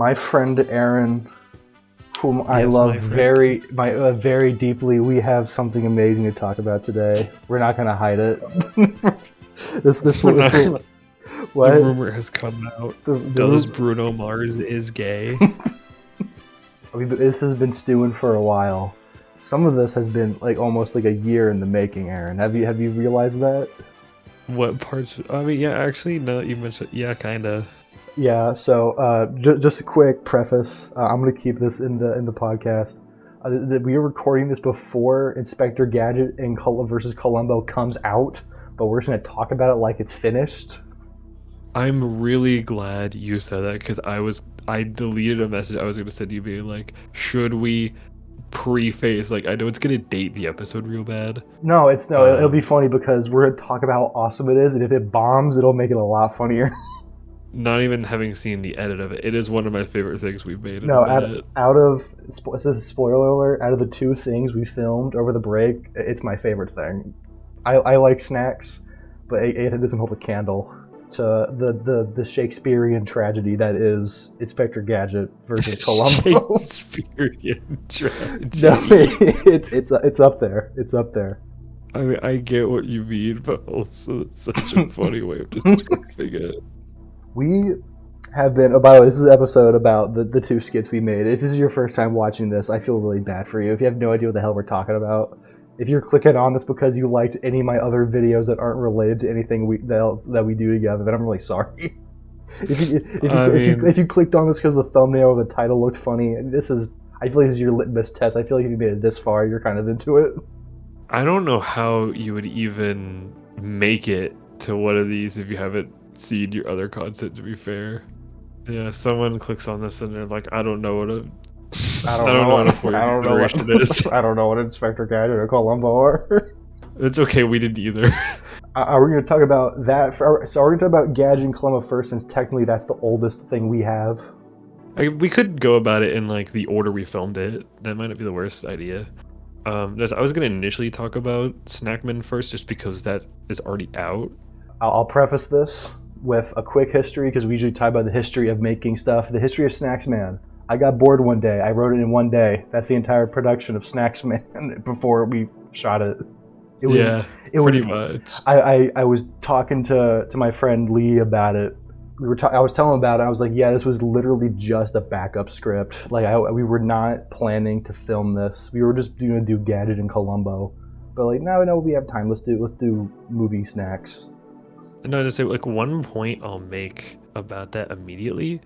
my friend Aaron, whom I Yes, love my friend. very deeply, we have something amazing to talk about today. We're not gonna hide it. This We're will, this not- will, The what? rumor has come out. The Does ru- Bruno Mars is gay? this has been stewing for a while. Some of this has been like almost like a year in the making, Aaron. Have you realized that? What parts? I mean, yeah, actually, now that you mentioned, yeah, kinda. Yeah. So just a quick preface. I'm gonna keep this in the podcast. We are recording this before Inspector Gadget and versus Columbo comes out, but we're just gonna talk about it like it's finished. I'm really glad you said that because I deleted a message I was gonna send you being like, should we preface, like, I know it's gonna date the episode real bad. No, it'll be Um, funny because we're gonna talk about how awesome it is, and if it bombs, it'll make it a lot funnier. Not even having seen the edit of it, it is one of my favorite things we've made in No, a minute. this is a spoiler alert. Out of the two things we filmed over the break, it's my favorite thing. I like snacks, but it doesn't hold a candle to the Shakespearean tragedy that is Inspector Gadget versus Columbo. Shakespearean tragedy. No, it's up there. It's up there. I mean, I get what you mean, but also it's such a funny way of describing it. We have been. Oh, by the way, this is an episode about the two skits we made. If this is your first time watching this, I feel really bad for you. If you have no idea what the hell we're talking about, if you're clicking on this because you liked any of my other videos that aren't related to anything that we do together, then I'm really sorry. If you clicked on this because the thumbnail or the title looked funny, I feel like this is your litmus test. I feel like if you made it this far, you're kind of into it. I don't know how you would even make it to one of these if you haven't seen your other content, to be fair. Yeah, someone clicks on this and they're like, I don't know what a I don't know what consideration is. I don't know what Inspector Gadget or Columbo are. It's okay, we didn't either. Are we going to talk about that? So are we going to talk about Gadget and Columbo first, since technically that's the oldest thing we have? We could go about it in like the order we filmed it. That might not be the worst idea. I was gonna initially talk about Snackman first, just because that is already out. I'll preface this with a quick history, because we usually talk about the history of making stuff. The history of Snacksman. I got bored one day. I wrote it in one day. That's the entire production of Snacksman before we shot it. Pretty much. I was talking to my friend Lee about it. I was telling him about it. I was like, yeah, this was literally just a backup script. Like we were not planning to film this. We were just going to do Gadget and Columbo. But like, no, we have time. Let's do movie snacks. And I just say, like, one point I'll make about that immediately,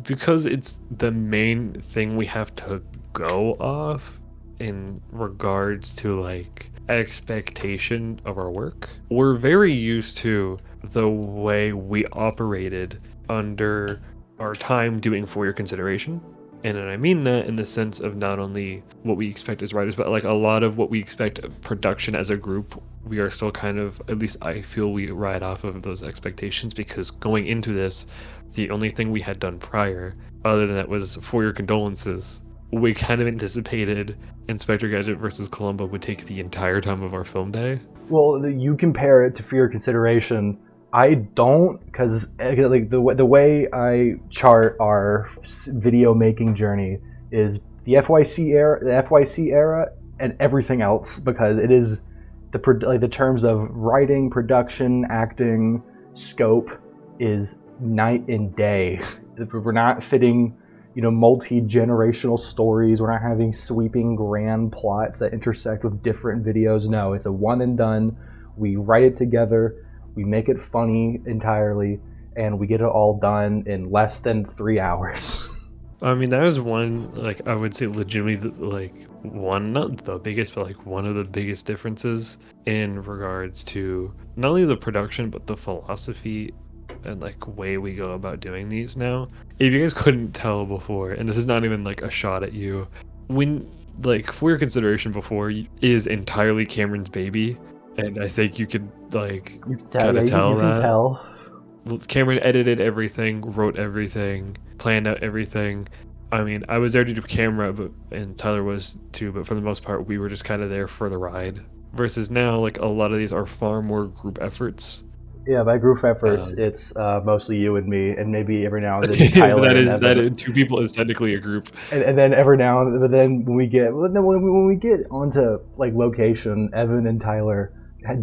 because it's the main thing we have to go off in regards to like expectation of our work. We're very used to the way we operated under our time doing for your consideration. And I mean that in the sense of not only what we expect as writers, but like a lot of what we expect of production as a group, we are still kind of, at least I feel, we ride off of those expectations, because going into this, the only thing we had done prior, other than that, was For Your Condolences. We kind of anticipated Inspector Gadget versus Columbo would take the entire time of our film day. Well, you compare it to For Your Consideration. I don't, because like the way I chart our video making journey is the FYC era, and everything else, because it is the terms of writing, production, acting, scope is night and day. We're not fitting, multi-generational stories. We're not having sweeping grand plots that intersect with different videos. No, it's a one and done. We write it together. We make it funny entirely, and we get it all done in less than 3 hours. I mean, that was one, like, I would say legitimately, like, one, not the biggest, but like one of the biggest differences in regards to not only the production, but the philosophy and like way we go about doing these now. If you guys couldn't tell before, and this is not even like a shot at you, when, like, For Your Consideration before is entirely Cameron's baby, and I think you could like kind of tell that. Can tell. Cameron edited everything, wrote everything, planned out everything. I mean, I was there to do camera, and Tyler was too, but for the most part, we were just kind of there for the ride. Versus now, like, a lot of these are far more group efforts. Yeah, by group efforts, it's mostly you and me, and maybe every now and then Tyler that and is Evan. two people is technically a group. And then every now and then when we get onto like location, Evan and Tyler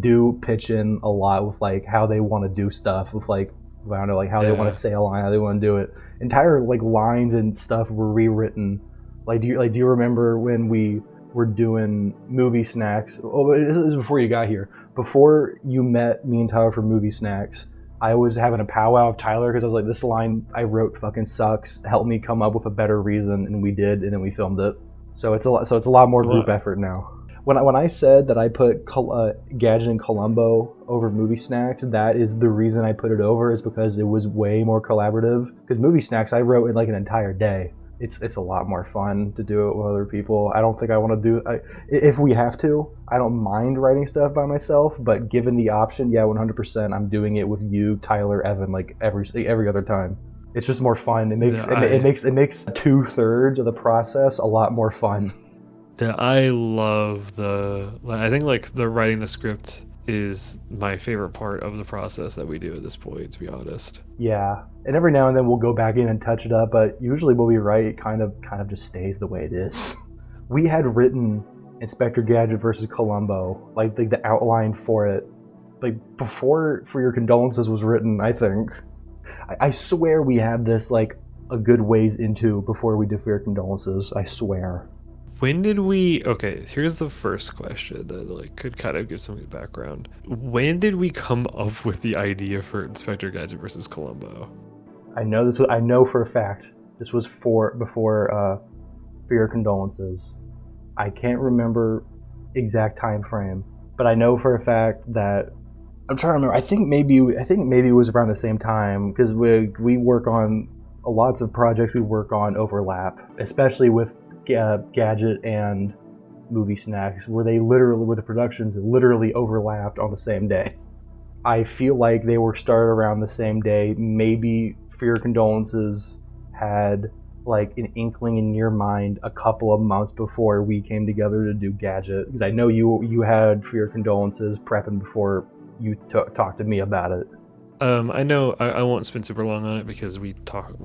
do pitch in a lot with like how they want to do stuff, with like I don't know, like how they want to say a line, how they want to do it. Entire like lines and stuff were rewritten. Do you remember when we were doing movie snacks? Oh, this is before you got here. Before you met me and Tyler for movie snacks, I was having a powwow with Tyler because I was like, this line I wrote fucking sucks. Help me come up with a better reason, and we did, and then we filmed it. So it's a lot more group effort now. When I said that I put Gadget and Columbo over movie snacks, that is the reason I put it over, is because it was way more collaborative. Because movie snacks I wrote in like an entire day. It's a lot more fun to do it with other people. I don't think I want to do it. If we have to, I don't mind writing stuff by myself, but given the option, yeah, 100%, I'm doing it with you, Tyler, Evan, like every other time. It's just more fun. It makes 2/3 of the process a lot more fun. I love I think like the writing the script is my favorite part of the process that we do at this point, to be honest. Yeah, and every now and then we'll go back in and touch it up, but usually what we write it kind of just stays the way it is. We had written Inspector Gadget versus Columbo, like the outline for it, like before For Your Condolences was written, I think. I swear we had this like a good ways into before we did For Your Condolences, I swear. When did we... Okay, here's the first question that like could kind of give some good background. When did we come up with the idea for Inspector Gadget versus Columbo? I know for a fact this was before For Your Condolences. I can't remember exact time frame, but I know for a fact that I'm trying to remember. I think maybe it was around the same time, because we work on lots of projects we work on overlap, especially with Gadget and movie snacks, where the productions literally overlapped on the same day. I feel like they were started around the same day. Maybe For Your Condolences had like an inkling in your mind a couple of months before we came together to do Gadget, because I know you had For Your Condolences prepping before you talked to me about it. I know I won't spend super long on it because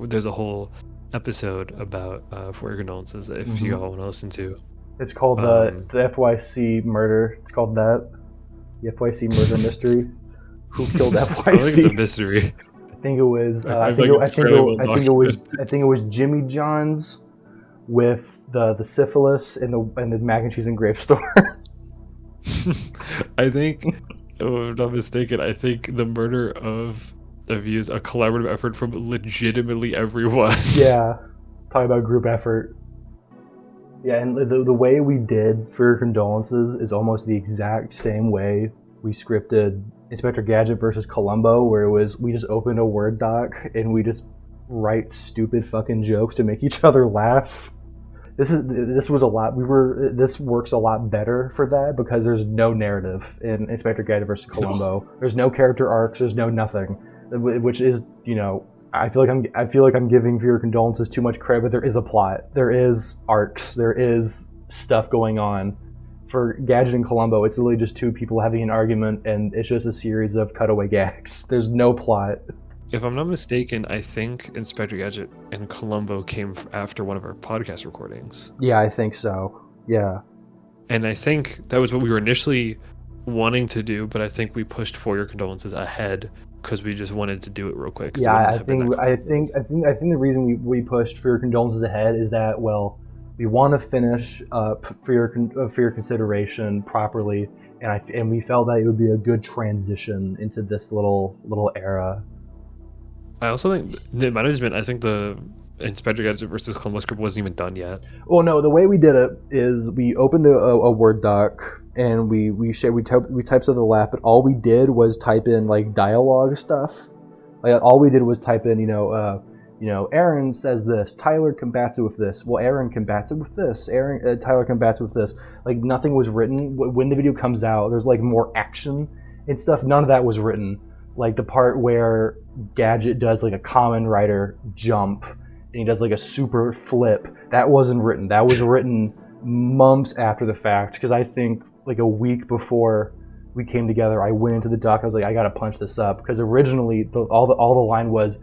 there's a whole episode about For Your Condolences if you all want to listen to. It's called the FYC murder. It's called that. The FYC murder mystery. Who killed FYC? I think it's a mystery. I think it was. I think it was Jimmy John's with the syphilis in the mac and cheese and grape store. I think, if I'm not mistaken, I think the murder of you is a collaborative effort from legitimately everyone. Yeah, talking about group effort. Yeah, and the way we did For Your Condolences is almost the exact same way we scripted Inspector Gadget versus Columbo, where we just opened a Word doc and we just write stupid fucking jokes to make each other laugh. This works a lot better for that because there's no narrative in Inspector Gadget versus Columbo. There's no character arcs. There's no nothing, which is, I feel like I'm giving For Your Condolences too much credit, but there is a plot. There is arcs. There is stuff going on. For Gadget and Columbo, it's literally just two people having an argument, and it's just a series of cutaway gags. There's no plot. If I'm not mistaken, I think Inspector Gadget and Columbo came after one of our podcast recordings. Yeah, I think so. Yeah. And I think that was what we were initially wanting to do, but I think we pushed For Your Condolences ahead because we just wanted to do it real quick. Yeah, I think the reason we pushed For Your Condolences ahead is that, well, we want to finish For Your Consideration properly, and we felt that it would be a good transition into this little era. I also think the management. I think the Inspector Gadget versus Columbo script wasn't even done yet. Well, no, the way we did it is we opened a Word doc and we typed to the left, but all we did was type in like dialogue stuff. Like all we did was type in, Aaron says this, Tyler combats it with this. Well, Aaron combats it with this. Tyler combats it with this. Like nothing was written. When the video comes out, there's like more action and stuff. None of that was written. Like the part where Gadget does like a Kamen Rider jump and he does like a super flip, that wasn't written. That was written months after the fact, because I think like a week before we came together. I went into the dock. I was like, I gotta punch this up, because originally all the line was,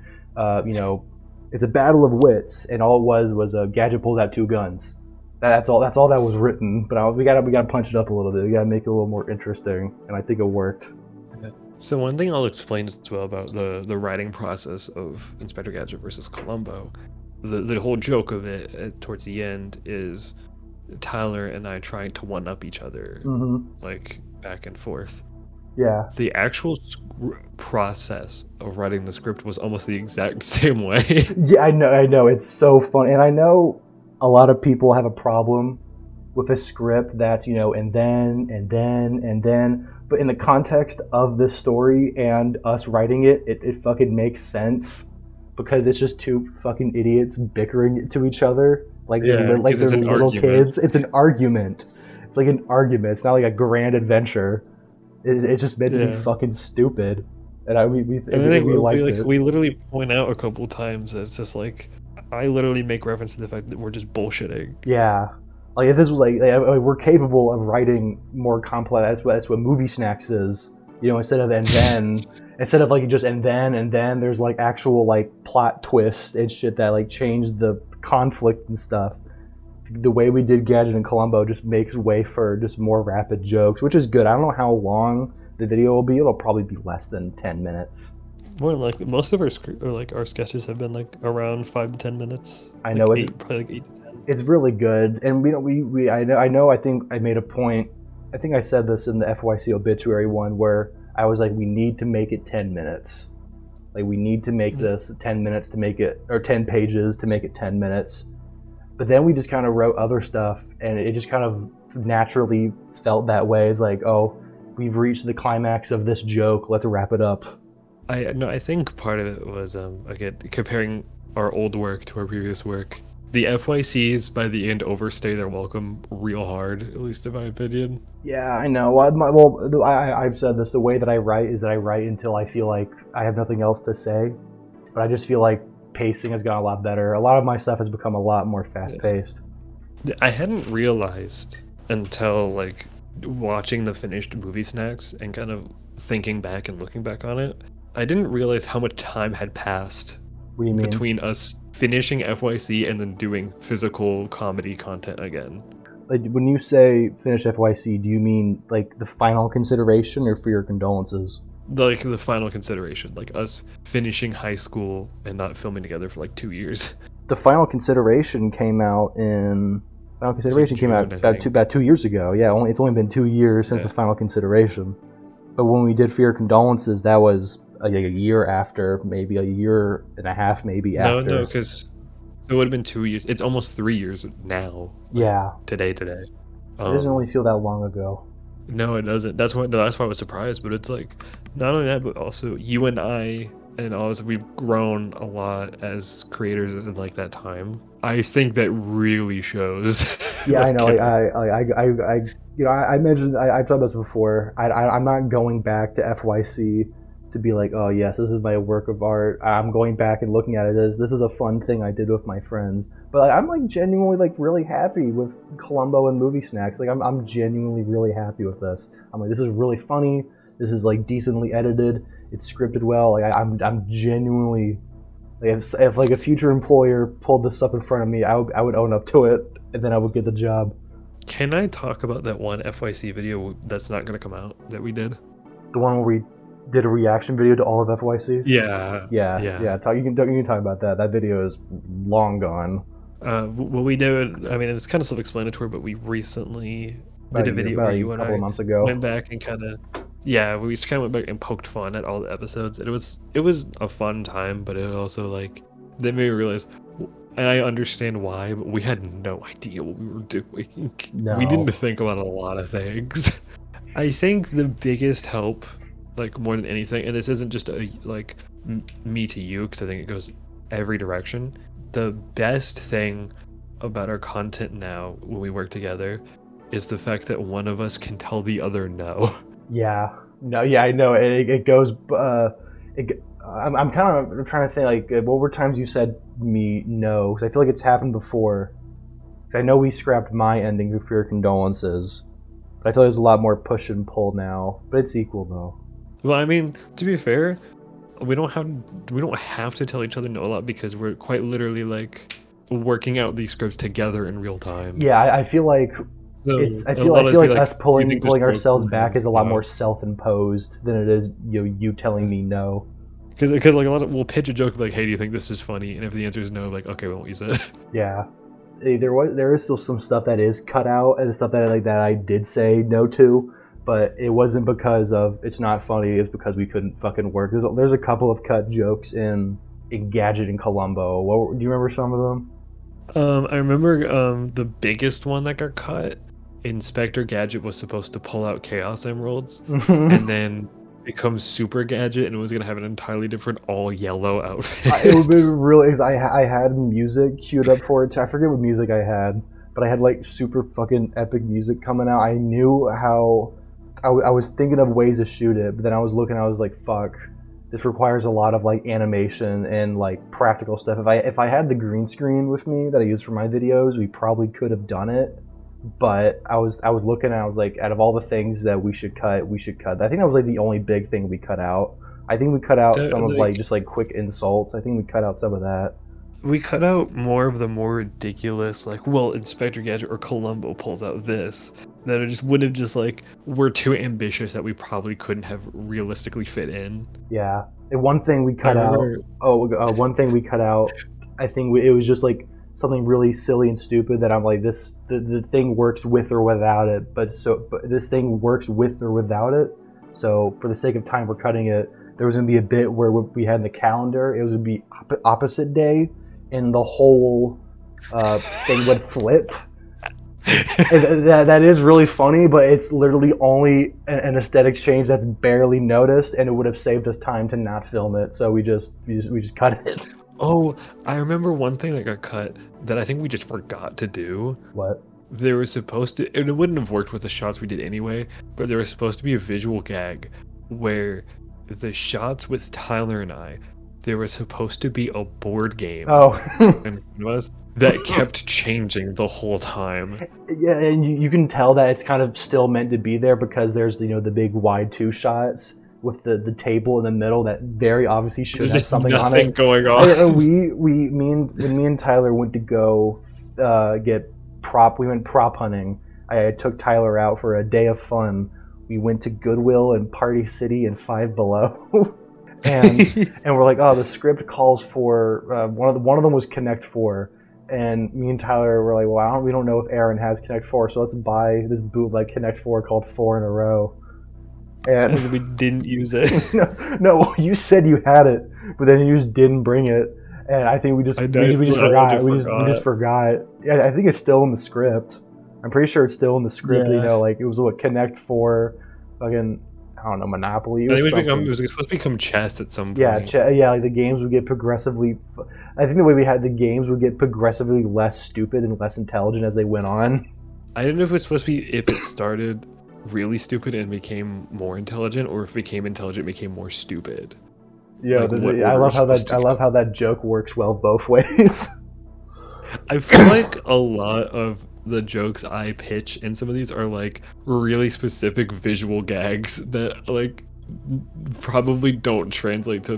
it's a battle of wits, and all it was a Gadget pulls out two guns. That's all that was written. But we gotta punch it up a little bit. We gotta make it a little more interesting, and I think it worked. So one thing I'll explain as well about the writing process of Inspector Gadget versus Columbo, the whole joke of it towards the end is Tyler and I trying to one up each other, like back and forth. Yeah. The actual process of writing the script was almost the exact same way. Yeah, I know. It's so fun, and I know a lot of people have a problem with a script that's, and then. But in the context of this story and us writing it, it fucking makes sense, because it's just two fucking idiots bickering to each other like they're little kids. It's an argument. It's like an argument. It's not like a grand adventure. It's just meant to be fucking stupid. And we liked it. We literally point out a couple times that it's just like, I literally make reference to the fact that we're just bullshitting. Yeah. Like, if this was like we're capable of writing more complex. That's what Movie Snacks is. Instead of and then, instead of like just and then, there's like actual like plot twists and shit that like change the conflict and stuff. The way we did Gadget and Columbo just makes way for just more rapid jokes, which is good. I don't know how long the video will be. It'll probably be less than 10 minutes. More like most of our sketches have been like around 5 to 10 minutes. I know, like probably like 8 to 10. It's really good, and I think I made a point. I think I said this in the FYC obituary one, where I was like, we need to make it 10 minutes. Like, we need to make this 10 minutes to make it, or 10 pages to make it 10 minutes. But then we just kind of wrote other stuff, and it just kind of naturally felt that way. It's like, oh, we've reached the climax of this joke. Let's wrap it up. I think part of it was again, comparing our old work to our previous work. The FYCs by the end overstay their welcome real hard, at least in my opinion. Yeah, I know. I've said this. The way that I write is that I write until I feel like I have nothing else to say. But I just feel like pacing has gotten a lot better. A lot of my stuff has become a lot more fast-paced. I hadn't realized until like watching the finished Movie Snacks and kind of thinking back and looking back on it. I didn't realize how much time had passed. What do you mean? Between us finishing FYC and then doing physical comedy content again. Like, when you say finish FYC, do you mean like the final consideration or for your condolences? Like the final consideration, like us finishing high school and not filming together for like 2 years. The final consideration came out about 2 years ago. Yeah, it's only been 2 years since the final consideration. But when we did For Your Condolences, that was a year after, maybe a year and a half, maybe after. No, because it would have been 2 years. It's almost 3 years now. Yeah. Today. It doesn't really feel that long ago. No, it doesn't. That's why I was surprised. But it's like, not only that, but also you and I and all this, we've grown a lot as creators in like that time. I think that really shows. Yeah, I know. I mentioned, I've talked about this before. I'm not going back to FYC to be like, oh yes, this is my work of art. I'm going back and looking at it as this is a fun thing I did with my friends. But I'm like genuinely like really happy with Columbo and Movie Snacks. Like I'm genuinely really happy with this. I'm like, this is really funny. This is like decently edited. It's scripted well. Like I'm genuinely, like, if like a future employer pulled this up in front of me, I would own up to it, and then I would get the job. Can I talk about that one FYC video that's not going to come out that we did? The one where we did a reaction video to all of FYC? Yeah. You can talk about that. That video is long gone. What we did, I mean, it's kind of self-explanatory, but we recently did a video where you and I months ago went back and kind of, we just kind of went back and poked fun at all the episodes. And it was a fun time, but it also like, they made me realize, and I understand why, but we had no idea what we were doing. No. We didn't think about a lot of things. I think the biggest help, like more than anything, and this isn't just me to you, because I think it goes every direction. The best thing about our content now when we work together is the fact that one of us can tell the other no. Yeah. No. Yeah, I know. It goes. I'm kind of trying to think, like, what were times you said me no? Because I feel like it's happened before. Because I know we scrapped my ending for Your Condolences. But I feel there's a lot more push and pull now. But it's equal though. Well, I mean, to be fair, we don't have to tell each other no a lot because we're quite literally like working out these scripts together in real time. Yeah, I feel like So I feel like us "Do you pulling think this ourselves joke back works?" is a lot No. more self-imposed than it is you telling me no. Because like a lot of we'll pitch a joke like, "Hey, do you think this is funny?" And if the answer is no, like, okay, we won't use it. Yeah, there is still some stuff that is cut out and stuff that I did say no to, but it wasn't because of it's not funny. It's because we couldn't fucking work. There's a couple of cut jokes in Gadget and Columbo. Do you remember some of them? I remember the biggest one that got cut. Inspector Gadget was supposed to pull out Chaos Emeralds, and then becomes Super Gadget, and was gonna have an entirely different all yellow outfit. It would be really. I had music queued up for it. I forget what music I had, but I had like super fucking epic music coming out. I knew how. I was thinking of ways to shoot it, but then I was looking. I was like, "Fuck, this requires a lot of like animation and like practical stuff." If I had the green screen with me that I use for my videos, we probably could have done it. But I was looking and I was like, out of all the things that we should cut. I think that was like the only big thing we cut out. I think we cut out some of like just like quick insults. I think we cut out some of that. We cut out more of the more ridiculous, like, well, Inspector Gadget or Columbo pulls out this. That it just would have just like we're too ambitious that we probably couldn't have realistically fit in. Yeah, and one thing we cut out. One thing we cut out. I think it was just like something really silly and stupid that I'm like, the thing works with or without it, but this thing works with or without it. So for the sake of time, we're cutting it. There was gonna be a bit where we had in the calendar, it was gonna be opposite day, and the whole thing would flip. And that is really funny, but it's literally only an aesthetic change that's barely noticed, and it would have saved us time to not film it. So we just cut it. Oh, I remember one thing that got cut that I think we just forgot to do. What? There was supposed to, and it wouldn't have worked with the shots we did anyway, but there was supposed to be a visual gag where the shots with Tyler and I, there was supposed to be a board game. Oh. That kept changing the whole time. Yeah, and you can tell that it's kind of still meant to be there because there's the big wide two shots with the table in the middle that very obviously should have something on it. Going on. And when me and Tyler went to go we went prop hunting. I took Tyler out for a day of fun. We went to Goodwill and Party City and Five Below. and we're like, oh, the script calls for one of them was Connect 4, and me and Tyler were like, well, we don't know if Aaron has Connect 4, so let's buy this bootleg Connect 4 called 4 in a Row. And we didn't use it. No, you said you had it, but then you just didn't bring it, and I think we just forgot. We just forgot. Yeah, I think it's still in the script. I'm pretty sure it's still in the script. Yeah. Like it was Connect 4, fucking. I don't know, Monopoly. It was supposed to become chess at some point. Yeah, like the games would get progressively. I think the way we had the games would get progressively less stupid and less intelligent as they went on. I don't know if it's supposed to be if it started really stupid and became more intelligent, or if it became intelligent and became more stupid. Yeah, I love how that joke works well both ways. I feel like a lot of the jokes I pitch in some of these are like really specific visual gags that like probably don't translate to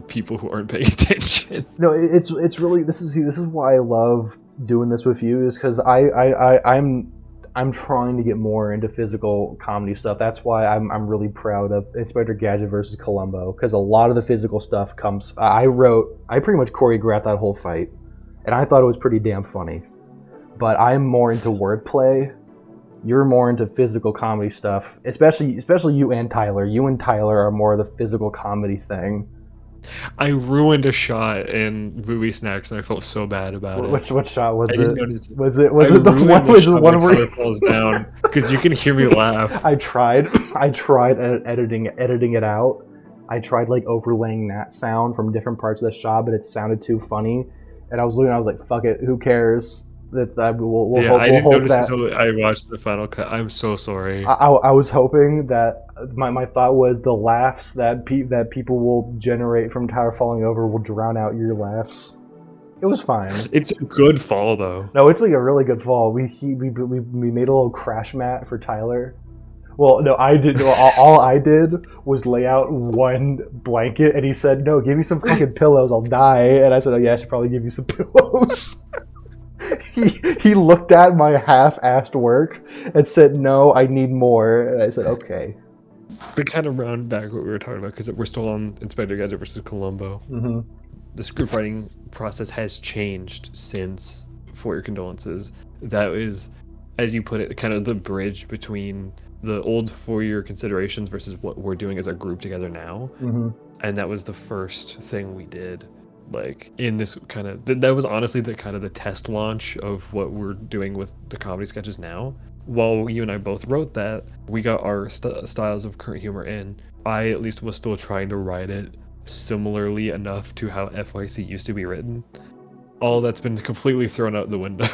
people who aren't paying attention. No, it's really this is why I love doing this with you, is because I'm trying to get more into physical comedy stuff. That's why I'm really proud of Inspector Gadget versus Columbo, because a lot of the physical stuff comes. I pretty much choreographed that whole fight, and I thought it was pretty damn funny. But I'm more into wordplay. You're more into physical comedy stuff, especially you and Tyler. You and Tyler are more of the physical comedy thing. I ruined a shot in Movie Snacks, and I felt so bad about it. What shot was it? Was it the one where he falls down? Because you can hear me laugh. I tried editing it out. I tried like overlaying that sound from different parts of the shot, but it sounded too funny. And I was like, fuck it, who cares? I didn't notice until I watched the final cut. I'm so sorry. I was hoping that my thought was the laughs that people will generate from Tyler falling over will drown out your laughs. It was fine. It's a good fall though. No, it's like a really good fall. We made a little crash mat for Tyler. Well, no, I did. All I did was lay out one blanket, and he said, "No, give me some fucking pillows. I'll die." And I said, "Oh yeah, I should probably give you some pillows." he looked at my half-assed work and said, "No, I need more." And I said, "Okay." But kind of round back what we were talking about, because we're still on Inspector Gadget versus Columbo. Mm-hmm. The script writing process has changed since For Your Condolences. That is, as you put it, kind of the bridge between the old For Your Considerations versus what we're doing as a group together now. Mm-hmm. And that was the first thing we did, like in this kind of that was honestly the kind of the test launch of what we're doing with the comedy sketches now. While you and I both wrote that, we got our styles of current humor in. I at least was still trying to write it similarly enough to how FYC used to be written. All that's been completely thrown out the window.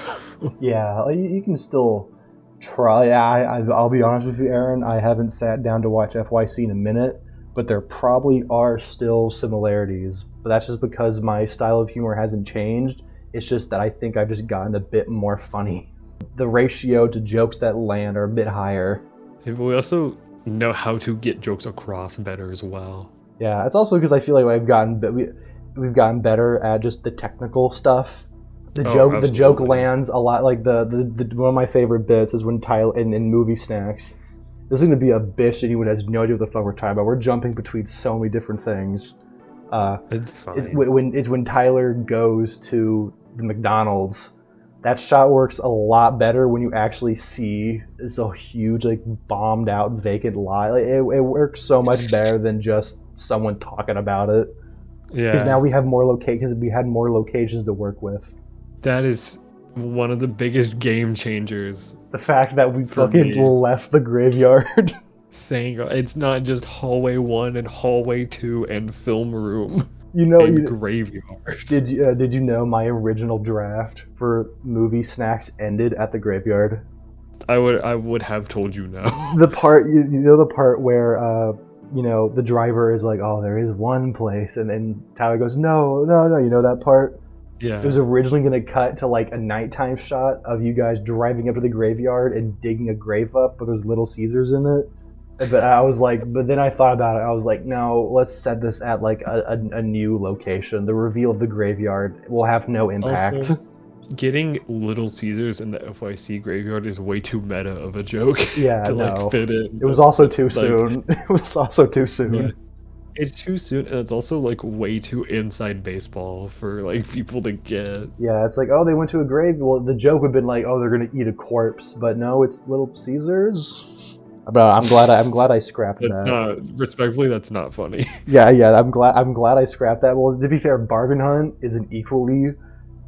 Yeah, you can still try. I'll be honest with you, Aaron. I haven't sat down to watch FYC in a minute, but there probably are still similarities. But that's just because my style of humor hasn't changed. It's just that I think I've just gotten a bit more funny. The ratio to jokes that land are a bit higher. Yeah, but we also know how to get jokes across better as well. Yeah, it's also because I feel like we've gotten better at just the technical stuff. The joke lands a lot. Like the one of my favorite bits is when Tyler in movie snacks. This is gonna be a bitch. Anyone has no idea what the fuck we're talking about. We're jumping between so many different things. It's fine. It's when Tyler goes to the McDonald's. That shot works a lot better when you actually see it's a huge, like, bombed out vacant lot. Like, it works so much better than just someone talking about it. Yeah. Because now we have more we had more locations to work with. That is one of the biggest game changers. The fact that we fucking left the graveyard. Thank God. It's not just hallway 1 and hallway 2 and film room. Graveyard. Did you know my original draft for movie snacks ended at the graveyard? I would have told you no. The part the part where the driver is like, "Oh, there is one place," and then Tyler goes, No, you know that part? Yeah. It was originally gonna cut to like a nighttime shot of you guys driving up to the graveyard and digging a grave up, but there's Little Caesars in it. But I was like, but then I thought about it. I was like, no, let's set this at like a new location. The reveal of the graveyard will have no impact. Also, getting Little Caesars in the FYC graveyard is way too meta of a joke. Yeah, to like fit in. It was also too soon. It was also too soon. Yeah. It's too soon, and it's also like way too inside baseball for like people to get. Yeah, it's like, oh, they went to a grave. Well, the joke would have been like, oh, they're gonna eat a corpse, but no, it's Little Caesars. But I'm glad I scrapped that. Respectfully, that's not funny. Yeah, I'm glad I scrapped that. Well, to be fair, Bargain Hunt is an equally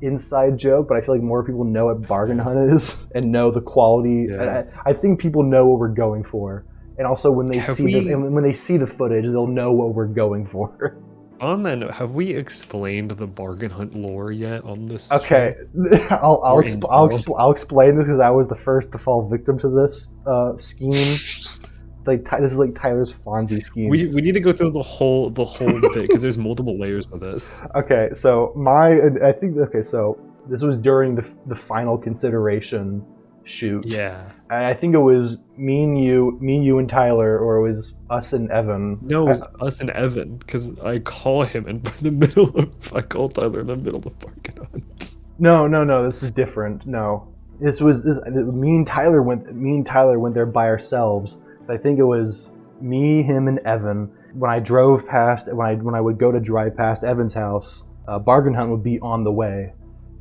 inside joke, but I feel like more people know what Bargain Hunt is and know the quality. Yeah. I think people know what we're going for, and also when they see the footage, they'll know what we're going for. On that note, have we explained the Bargain Hunt lore yet on this? Okay, I'll explain this because I was the first to fall victim to this scheme. This is like Tyler's Fonzie scheme. We need to go through the whole bit because there's multiple layers of this. Okay, so so this was during the final consideration shoot. Yeah. I think it was me and you and Tyler, or it was us and Evan. No, it was us and Evan, because I call him I call Tyler in the middle of Bargain Hunt. No, this is different. No. Me and Tyler went there by ourselves. So I think it was me, him, and Evan. When I would go to drive past Evan's house, Bargain Hunt would be on the way.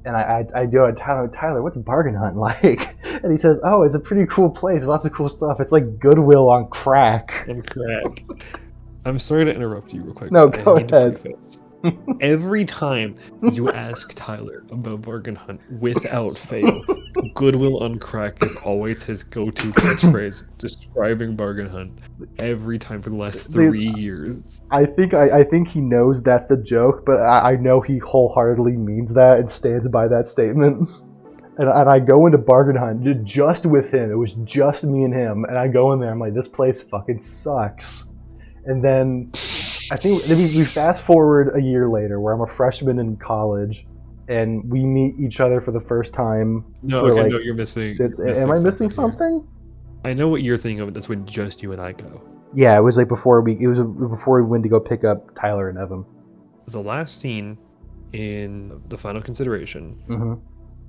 And I go to Tyler, what's Bargain Hunt like? And he says, oh, it's a pretty cool place. Lots of cool stuff. It's like Goodwill on crack. I'm sorry to interrupt you real quick. No, go ahead. Every time you ask Tyler about Bargain Hunt, without fail, Goodwill on crack is always his go-to catchphrase describing Bargain Hunt every time for the last 3 years. I think he knows that's the joke, but I know he wholeheartedly means that and stands by that statement. And I go into Bargain Hunt just with him. It was just me and him. And I go in there. I'm like, this place fucking sucks. And then I think we fast forward a year later where I'm a freshman in college, and we meet each other for the first time. No, for, okay, like, no, you're missing. Am I missing something? Here. I know what you're thinking of. That's when just you and I go. Yeah, it was like before we went to go pick up Tyler and Evan. The last scene in the final consideration, Mm-hmm.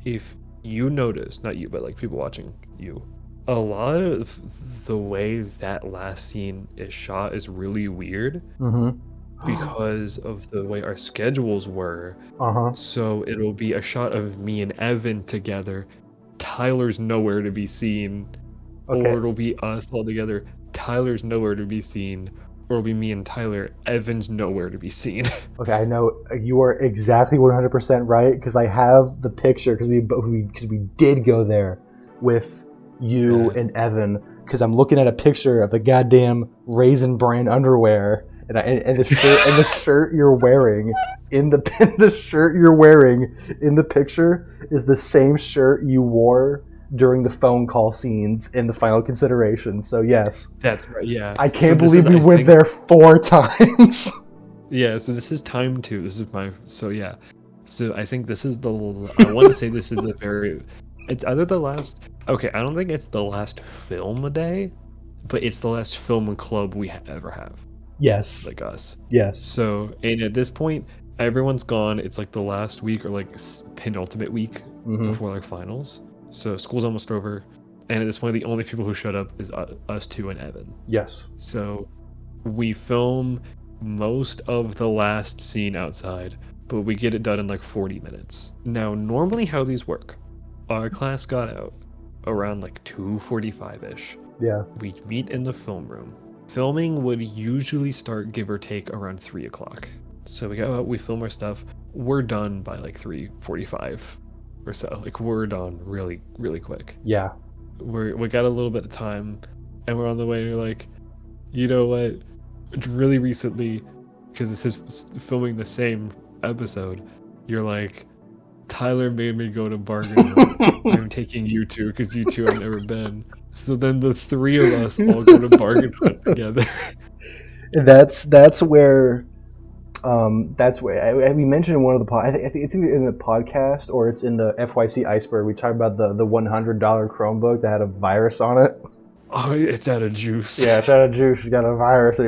if you notice, not you, but like people watching you, a lot of the way that last scene is shot is really weird. Mm-hmm. Because of the way our schedules were. Uh-huh. So it'll be a shot of me and Evan together. Tyler's nowhere to be seen. Okay. Or it'll be us all together. Tyler's nowhere to be seen. Or it'll be me and Tyler. Evan's nowhere to be seen. Okay, I know you are exactly 100% right, because I have the picture, because we did go there with you and Evan, because I'm looking at a picture of the goddamn Raisin Bran underwear. And the shirt you're wearing in the shirt you're wearing in the picture is the same shirt you wore during the phone call scenes in the final consideration. So yes, that's right. Yeah, I can't believe we went there 4 times. Yeah, so this is time 2. This is my yeah. So I think this is I want to say this is the very. It's either the last. Okay, I don't think it's the last film day, but it's the last film club we ever have. Yes. Like us. Yes. So, and at this point, everyone's gone. It's like the last week or like penultimate week before like finals. So school's almost over. And at this point, the only people who showed up is us 2 and Evan. Yes. So we film most of the last scene outside, but we get it done in like 40 minutes. Now, normally how these work, our class got out around like 2:45-ish. Yeah. We meet in the film room. Filming would usually start, give or take, around 3 o'clock. So we go out, we film our stuff. We're done by like 3:45 or so. Like we're done really, really quick. Yeah. We got a little bit of time, and we're on the way. And you're like, you know what? Really recently, because this is filming the same episode, you're like, Tyler made me go to Bargain Hunt. I'm taking you 2 because you 2 have never been. So then the 3 of us all go to Bargain Hunt together. That's where we mentioned in one of the I think it's either in the podcast or it's in the FYC Iceberg. We talked about the $100 Chromebook that had a virus on it. Oh, it's out of juice. Yeah, it's out of juice. It's got a virus.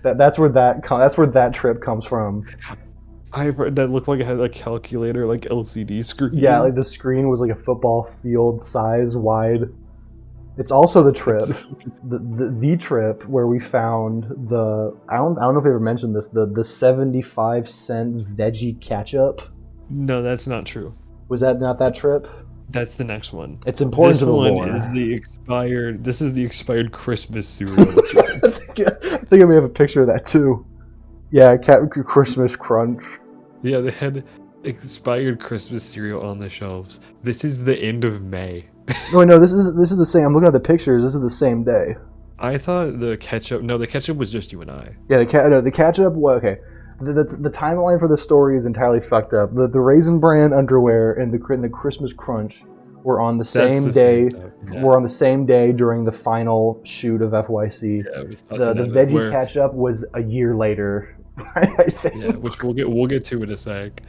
That's where that trip comes from. That looked like it had a calculator, like LCD screen. Yeah, like the screen was like a football field size wide. It's also the trip, the trip where we found I don't know if I ever mentioned this, the 75-cent veggie ketchup. No, that's not true. Was that not that trip? That's the next one. It's important to the lore. This is the expired Christmas cereal. I think I may have a picture of that too. Yeah, Christmas Crunch. Yeah, they had expired Christmas cereal on the shelves. This is the end of May. No, this is the same. I'm looking at the pictures. This is the same day. I thought the ketchup was just you and I. Yeah, the ketchup. Well, okay. The timeline for the story is entirely fucked up. The Raisin Bran underwear and the Christmas Crunch were on the same day. Yeah. Were on the same day during the final shoot of FYC. Yeah, the veggie ketchup was a year later. I think. Yeah, which we'll get to in a sec.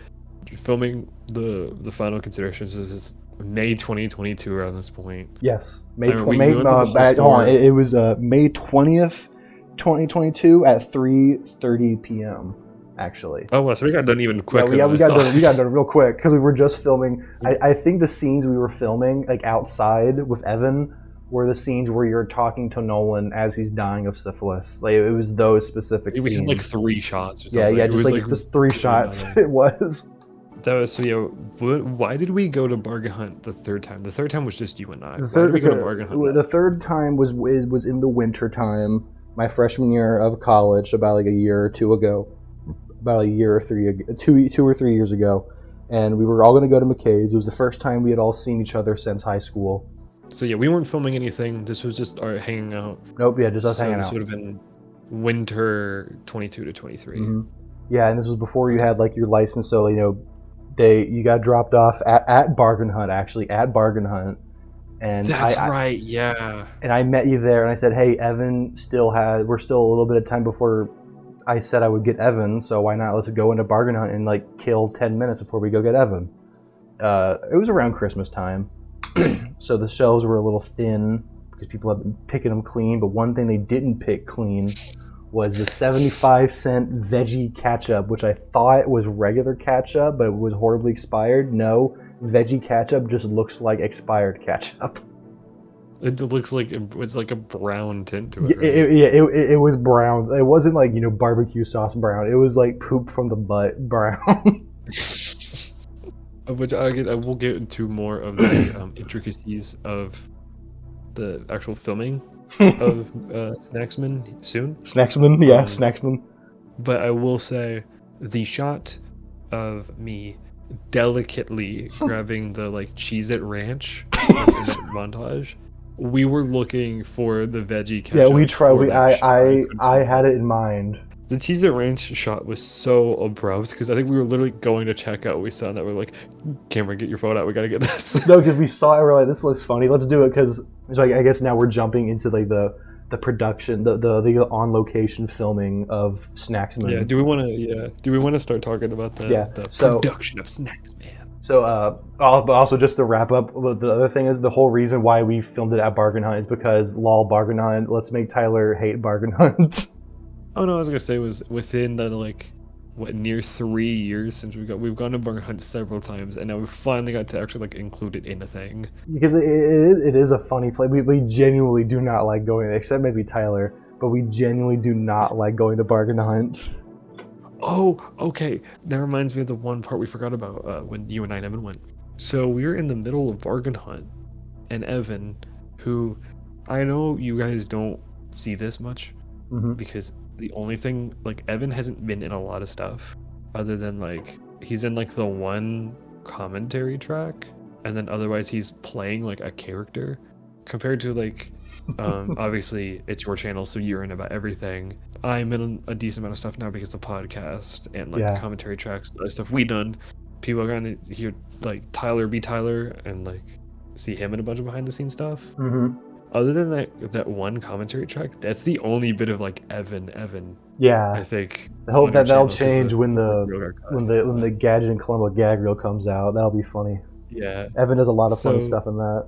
Filming the final considerations is May 2022 around this point. Yes, May 20th. Hold on, it was May 20th, 2022 at 3:30 p.m. Actually. Oh, well, so we got done even quicker. Yeah, we got done real quick because we were just filming. I think the scenes we were filming, like outside with Evan, were the scenes where you're talking to Nolan as he's dying of syphilis. Like it was those specific scenes. We had like 3 shots or something. Yeah, just 3 shots. It was. That was why did we go to Bargain Hunt the 3rd time? The 3rd time was just you and I. Why did we go to Bargain Hunt? The 3rd time was in the winter time, my freshman year of college, about like a year or 2 ago. About a year or 2 or 3 years ago, and we were all going to go to McKay's. It was the first time we had all seen each other since high school. So yeah, we weren't filming anything. This was just our hanging out. Nope, yeah, just us hanging out. This would have been winter 22 to 23. Mm-hmm. Yeah, and this was before you had like your license, so you got dropped off at Bargain Hunt, actually at Bargain Hunt. And that's right, yeah. And I met you there, and I said, "Hey, Evan, we're still a little bit of time before I said I would get Evan, so why not? Let's go into Bargain Hunt and like kill 10 minutes before we go get Evan. It was around Christmas time, so the shelves were a little thin because people have been picking them clean. But one thing they didn't pick clean was the 75-cent veggie ketchup, which I thought was regular ketchup, but it was horribly expired. No, veggie ketchup just looks like expired ketchup. It looks like it's like a brown tint to it. Right? It was brown. It wasn't like, barbecue sauce brown. It was like poop from the butt brown. Which I will get into more of the intricacies of the actual filming of Snacksman soon. Snacksman, yeah, Snacksman. But I will say the shot of me delicately grabbing the like Cheez-It Ranch in that montage. We were looking for the veggie ketchup. Yeah, we tried. I had it in mind. The Cheez-It Ranch shot was so abrupt because I think we were literally going to check out. We saw that we're like, Cameron, get your phone out. We gotta get this. No, because we saw it. We're like, this looks funny. Let's do it. Because I guess now we're jumping into like the production, the on location filming of Snacksman. Yeah. Do we want to start talking about the production of Snacksman? So, also just to wrap up, the other thing is the whole reason why we filmed it at Bargain Hunt is because lol Bargain Hunt. Let's make Tyler hate Bargain Hunt. Oh no, I was gonna say it was within the near 3 years since we've gone to Bargain Hunt several times, and now we finally got to actually include it in a thing. Because it is a funny place. We genuinely do not like going, except maybe Tyler, but we genuinely do not like going to Bargain Hunt. Oh, okay. That reminds me of the one part we forgot about when you and I and Evan went. So we were in the middle of Bargain Hunt, and Evan, who I know you guys don't see this much, because the only thing, Evan hasn't been in a lot of stuff other than he's in the one commentary track, and then otherwise he's playing a character compared to obviously it's your channel, so you're in about everything. I'm in a decent amount of stuff now because the podcast and the commentary tracks, the stuff we done. People are gonna hear Tyler be Tyler and see him in a bunch of behind the scenes stuff. Other than that one commentary track, that's the only bit of Evan. Yeah, I think. I hope that'll change when the Gadget and Colombo gag reel comes out. That'll be funny. Yeah, Evan does a lot of funny stuff in that.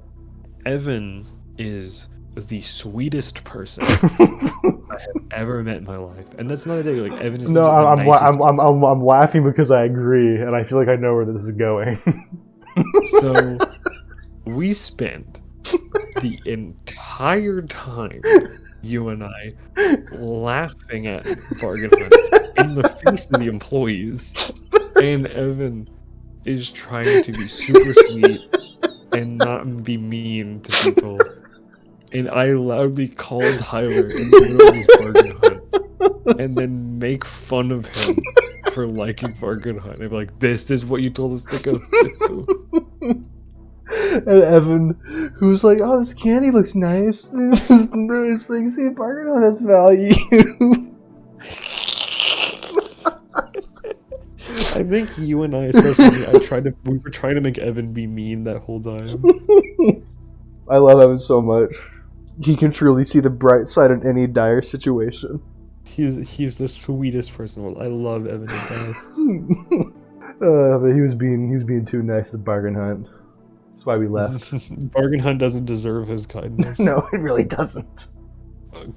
Evan is the sweetest person I have ever met in my life, and that's not a dig. Evan is. No, I'm laughing because I agree, and I feel like I know where this is going. So we spent the entire time, you and I, laughing at Bargain Hunt in the face of the employees, and Evan is trying to be super sweet and not be mean to people. And I loudly called Tyler in the middle of his Bargain Hunt and then make fun of him for liking Bargain Hunt. And be like, this is what you told us to go do. And Evan, who's like, oh, this candy looks nice. This is nice. See, Bargain Hunt has value. I think you and I, especially, we were trying to make Evan be mean that whole time. I love Evan so much. He can truly see the bright side in any dire situation. He's the sweetest person. I love Evan to death. But he was being too nice to Bargain Hunt. That's why we left. Bargain Hunt doesn't deserve his kindness. No, it really doesn't.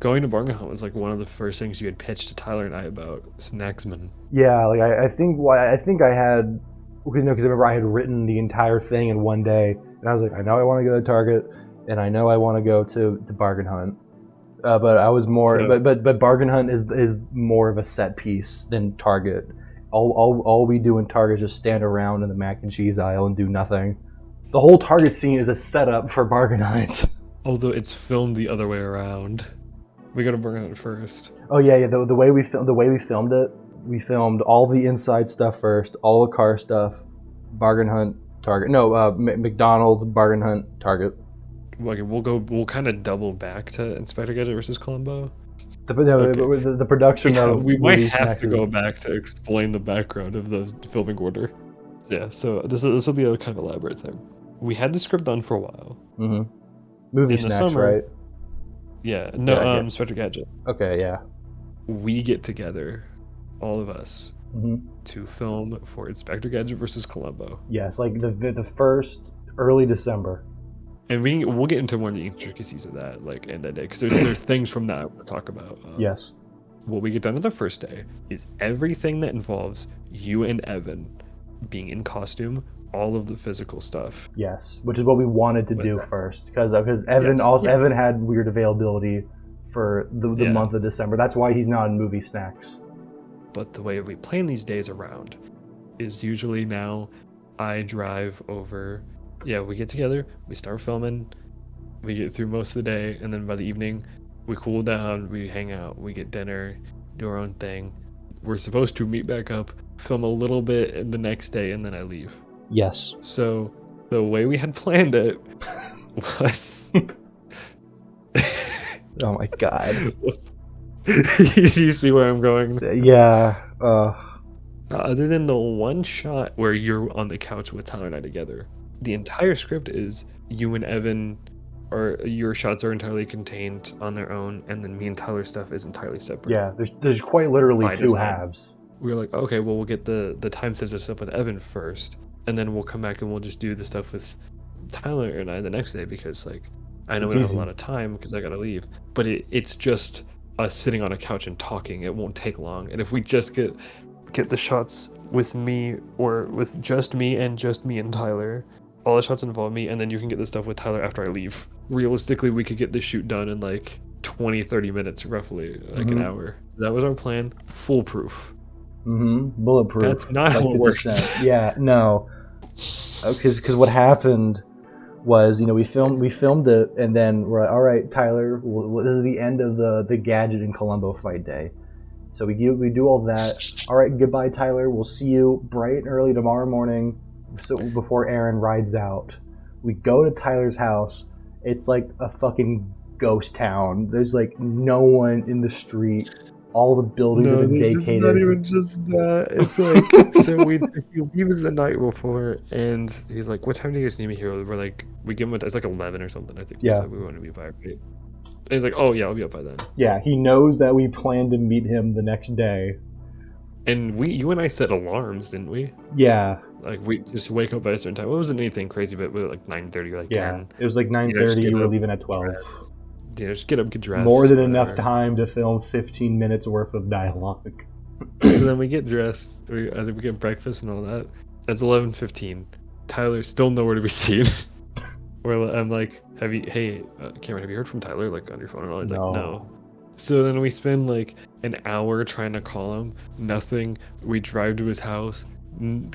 Going to Bargain Hunt was one of the first things you had pitched to Tyler and I about Snacksman. Yeah, I think I had, because I remember I had written the entire thing in one day, and I was like, I know I want to go to Target, and I know I want to go to Bargain Hunt, but I was more, but Bargain Hunt is more of a set piece than Target. All we do in Target is just stand around in the mac and cheese aisle and do nothing. The whole Target scene is a setup for Bargain Hunt. Although it's filmed the other way around. We got to Bargain Hunt first. Oh yeah. The way we filmed it, we filmed all the inside stuff first, all the car stuff, Bargain Hunt, Target. No, McDonald's, Bargain Hunt, Target. Okay, we'll kind of double back to Inspector Gadget versus Columbo. The production of we might have to go back to explain the background of the filming order. Yeah, so this will be a kind of elaborate thing. We had the script done for a while. Mm-hmm. Movie in snacks, the summer, right? Yeah, no, Inspector Gadget. Okay, yeah. We get together all of us, to film for Inspector Gadget versus Columbo. Yes, like the first early December. And we'll get into more of the intricacies of that, like, in that day, because there's things from that I want to talk about. Yes. What we get done on the first day is everything that involves you and Evan being in costume, all of the physical stuff. Yes, which is what we wanted to do first, because Evan Evan had weird availability for the month of December. That's why he's not in movie snacks. But the way we plan these days around is usually now I drive over. Yeah, we get together, we start filming, we get through most of the day, and then by the evening, we cool down, we hang out, we get dinner, do our own thing. We're supposed to meet back up, film a little bit the next day, and then I leave. Yes. So the way we had planned it was... Oh my god. You see where I'm going? Yeah. Other than the one shot where you're on the couch with Tyler and I together, the entire script is you and Evan, or your shots are entirely contained on their own, and then me and Tyler's stuff is entirely separate. Yeah, there's quite literally two halves. We were like, okay, well, we'll get the time sensitive stuff with Evan first, and then we'll come back and we'll just do the stuff with Tyler and I the next day, because, like, I know we don't have a lot of time because I gotta leave, but it's just us sitting on a couch and talking. It won't take long, and if we just get the shots with me, or with just me and Tyler, all the shots involve me, and then you can get the stuff with Tyler after I leave. Realistically, we could get this shoot done in like 20-30 minutes, roughly, like an hour. That was our plan. Foolproof. Bulletproof. That's not how it works. Yeah, no. Because what happened was, we filmed it, and then we're like, all right, Tyler, this is the end of the Gadget and Columbo fight day. So we do all that. All right, goodbye, Tyler. We'll see you bright and early tomorrow morning, so before Aaron rides out. We go to Tyler's house. It's like a fucking ghost town. There's like no one in the street. All the buildings have been vacated. It's not even just that. It's like, so he leaves the night before, and he's like, what time do you guys need me here? We're like, we give him it's like 11 or something, I think. Yeah. We want to be by, right? And he's like, oh yeah, I'll be up by then. Yeah, he knows that we plan to meet him the next day. And you and I set alarms, didn't we? Yeah. Like, we just wake up at a certain time. It wasn't anything crazy, but we were like 9:30 or like 10. It was like 9:30, you were leaving at 12. Yeah, just get up, get dressed. More than enough time to film 15 minutes worth of dialogue. So then we get dressed, I think we get breakfast and all that. It's 11:15. Tyler's still nowhere to be seen. I'm like, Cameron, have you heard from Tyler, like, on your phone and all? He's like, no. So then we spend like an hour trying to call him. Nothing. We drive to his house.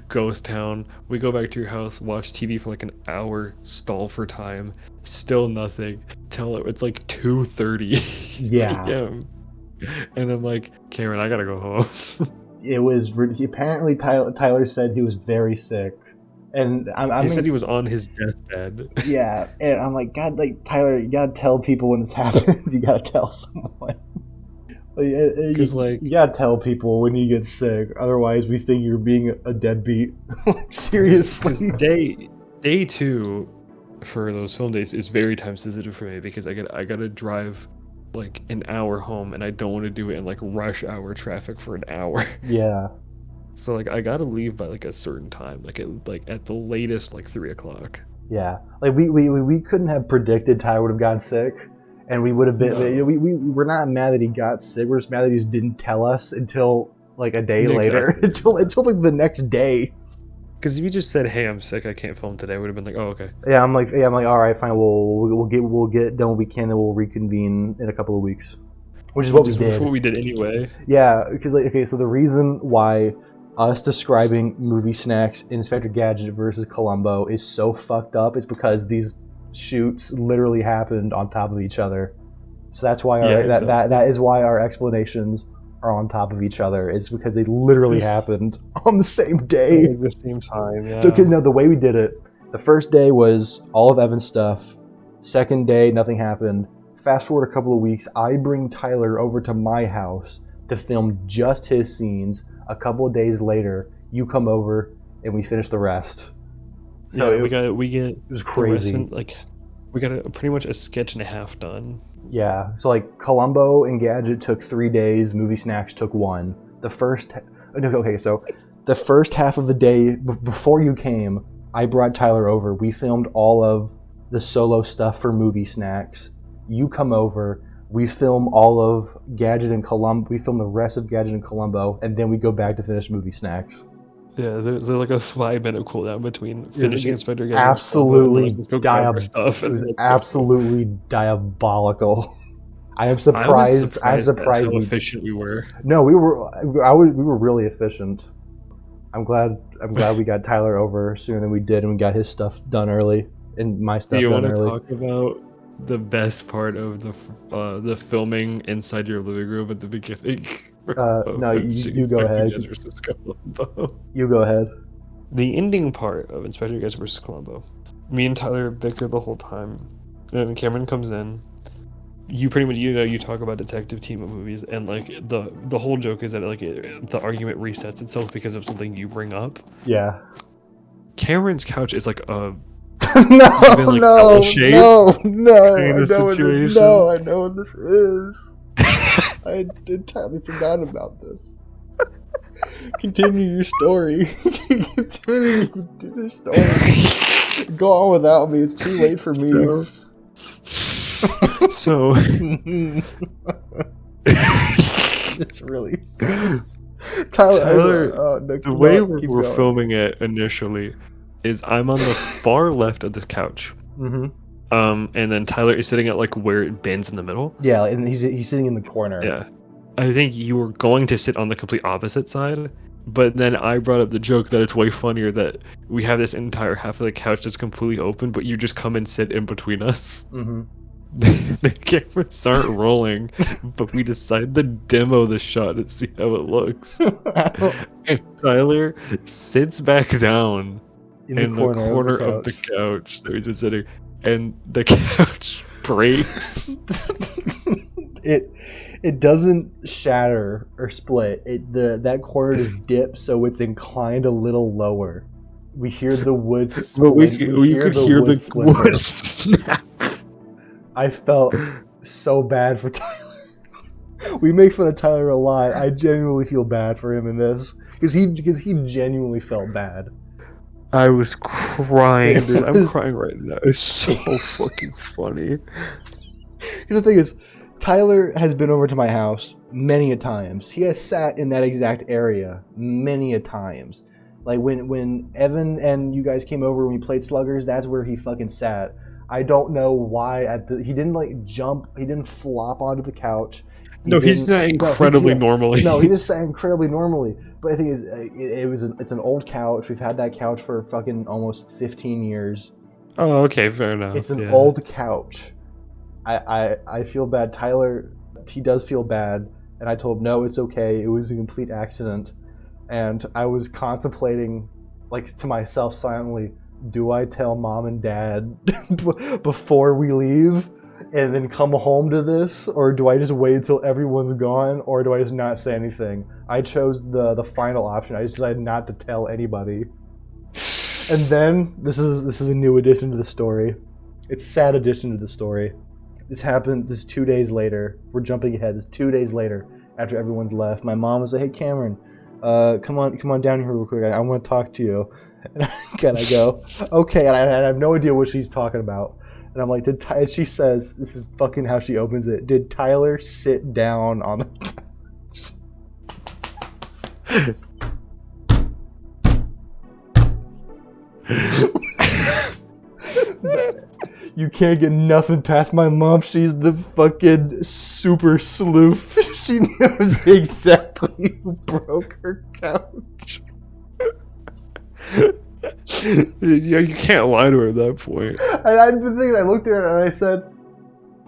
Ghost town. We go back to your house, watch TV for like an hour, stall for time. Still nothing. Tell it it's like 2:30 Yeah. p.m. And I'm like, Cameron, I gotta go home. It was apparently Tyler said he was very sick, and he said he was on his deathbed. Yeah, and I'm like, God, like, Tyler, you gotta tell people when this happens. You gotta tell someone. Because you gotta tell people when you get sick, otherwise we think you're being a deadbeat. Seriously. Day 2 for those film days is very time sensitive for me, because I gotta drive like an hour home, and I don't want to do it in like rush hour traffic for an hour. Yeah. So like I gotta leave by like a certain time, like at the latest like 3:00. Yeah, like we couldn't have predicted Tyler would have gotten sick. And we would have been. No. We're not mad that he got sick. We're just mad that he just didn't tell us until like a day later, until like the next day. Because if you just said, "Hey, I'm sick, I can't film today," I would have been like, "Oh, okay." Yeah, I'm like, all right, fine. We'll get done what we can, and we'll reconvene in a couple of weeks, which is what we did. What we did anyway. Yeah, because so the reason why us describing movie snacks in Inspector Gadget versus Columbo is so fucked up is because these shoots literally happened on top of each other, so that's why that is why our explanations are on top of each other, is because they literally happened on the same day, at the same time. Yeah. The way we did it, the first day was all of Evan's stuff. Second day, nothing happened. Fast forward a couple of weeks, I bring Tyler over to my house to film just his scenes. A couple of days later, you come over and we finish the rest. So yeah, it was crazy. Like, we got pretty much a sketch and a half done. Yeah, so like Columbo and Gadget took 3 days, Movie Snacks took 1. the first half of the day before you came, I brought Tyler over. We filmed all of the solo stuff for movie snacks. You come over, we film all of Gadget and Columbo. We film the rest of Gadget and Columbo, and then we go back to finish movie snacks. Yeah, there's like a 5-minute cooldown between finishing Inspector Gadget. Absolutely stuff. It was absolutely diabolical. I am surprised. I'm surprised how efficient we were. No, we were really efficient. I'm glad we got Tyler over sooner than we did, and we got his stuff done early and my stuff done early. Do you want to talk about the best part of the filming inside your living room at the beginning? No, you go ahead. You go ahead. The ending part of Inspector Gadget vs. Columbo. Me and Tyler bicker the whole time, and Cameron comes in. You pretty much, you talk about detective team-up movies, and like the whole joke is that like the argument resets itself because of something you bring up. Yeah. Cameron's couch is like a no, kind of no, situation. I know what this is. I entirely forgot about this. Continue your story. Continue your story. Go on without me. It's too late for me. So it's really sucks. Tyler, the way we're filming it initially is I'm on the far left of the couch. Mm-hmm. And then Tyler is sitting at like where it bends in the middle. Yeah, and he's sitting in the corner. Yeah. I think you were going to sit on the complete opposite side, but then I brought up the joke that it's way funnier that we have this entire half of the couch that's completely open, but you just come and sit in between us. Mm-hmm. The cameras aren't rolling, but we decided to demo the shot and see how it looks. And Tyler sits back down in the corner of the couch that he's been sitting, and the couch breaks. It doesn't shatter or split. That corner just dips, so it's inclined a little lower. We hear the wood split. But we could hear the wood snap. I felt so bad for Tyler. We make fun of Tyler a lot. I genuinely feel bad for him in this because he genuinely felt bad. I was crying, dude. I'm crying right now. It's so fucking funny. Because the thing is, Tyler has been over to my house many a times. He has sat in that exact area many a times. Like when Evan and you guys came over and we played Sluggers, that's where he fucking sat. I don't know why he didn't like jump. He didn't flop onto the couch. He's not incredibly normally. No, he just sat incredibly normally. But the thing is, it's an old couch. We've had that couch for fucking almost 15 years. Oh, okay, fair enough. It's an old couch. I feel bad. Tyler, he does feel bad, and I told him, no, it's okay. It was a complete accident. And I was contemplating, like to myself silently, do I tell mom and dad before we leave and then come home to this, or do I just wait until everyone's gone, or do I just not say anything? I chose the final option. I just decided not to tell anybody. And then this is a new addition to the story. It's a sad addition to the story. This happened. This is 2 days later. We're jumping ahead. This is 2 days later after everyone's left. My mom was like, "Hey Cameron, come on down here real quick. I want to talk to you." And I go, "Okay," and I have no idea what she's talking about. And I'm like, and she says, this is fucking how she opens it. Did Tyler sit down on the couch? You can't get nothing past my mom. She's the fucking super sleuth. She knows exactly who broke her couch. Yeah, you can't lie to her at that point. And I looked at her and I said,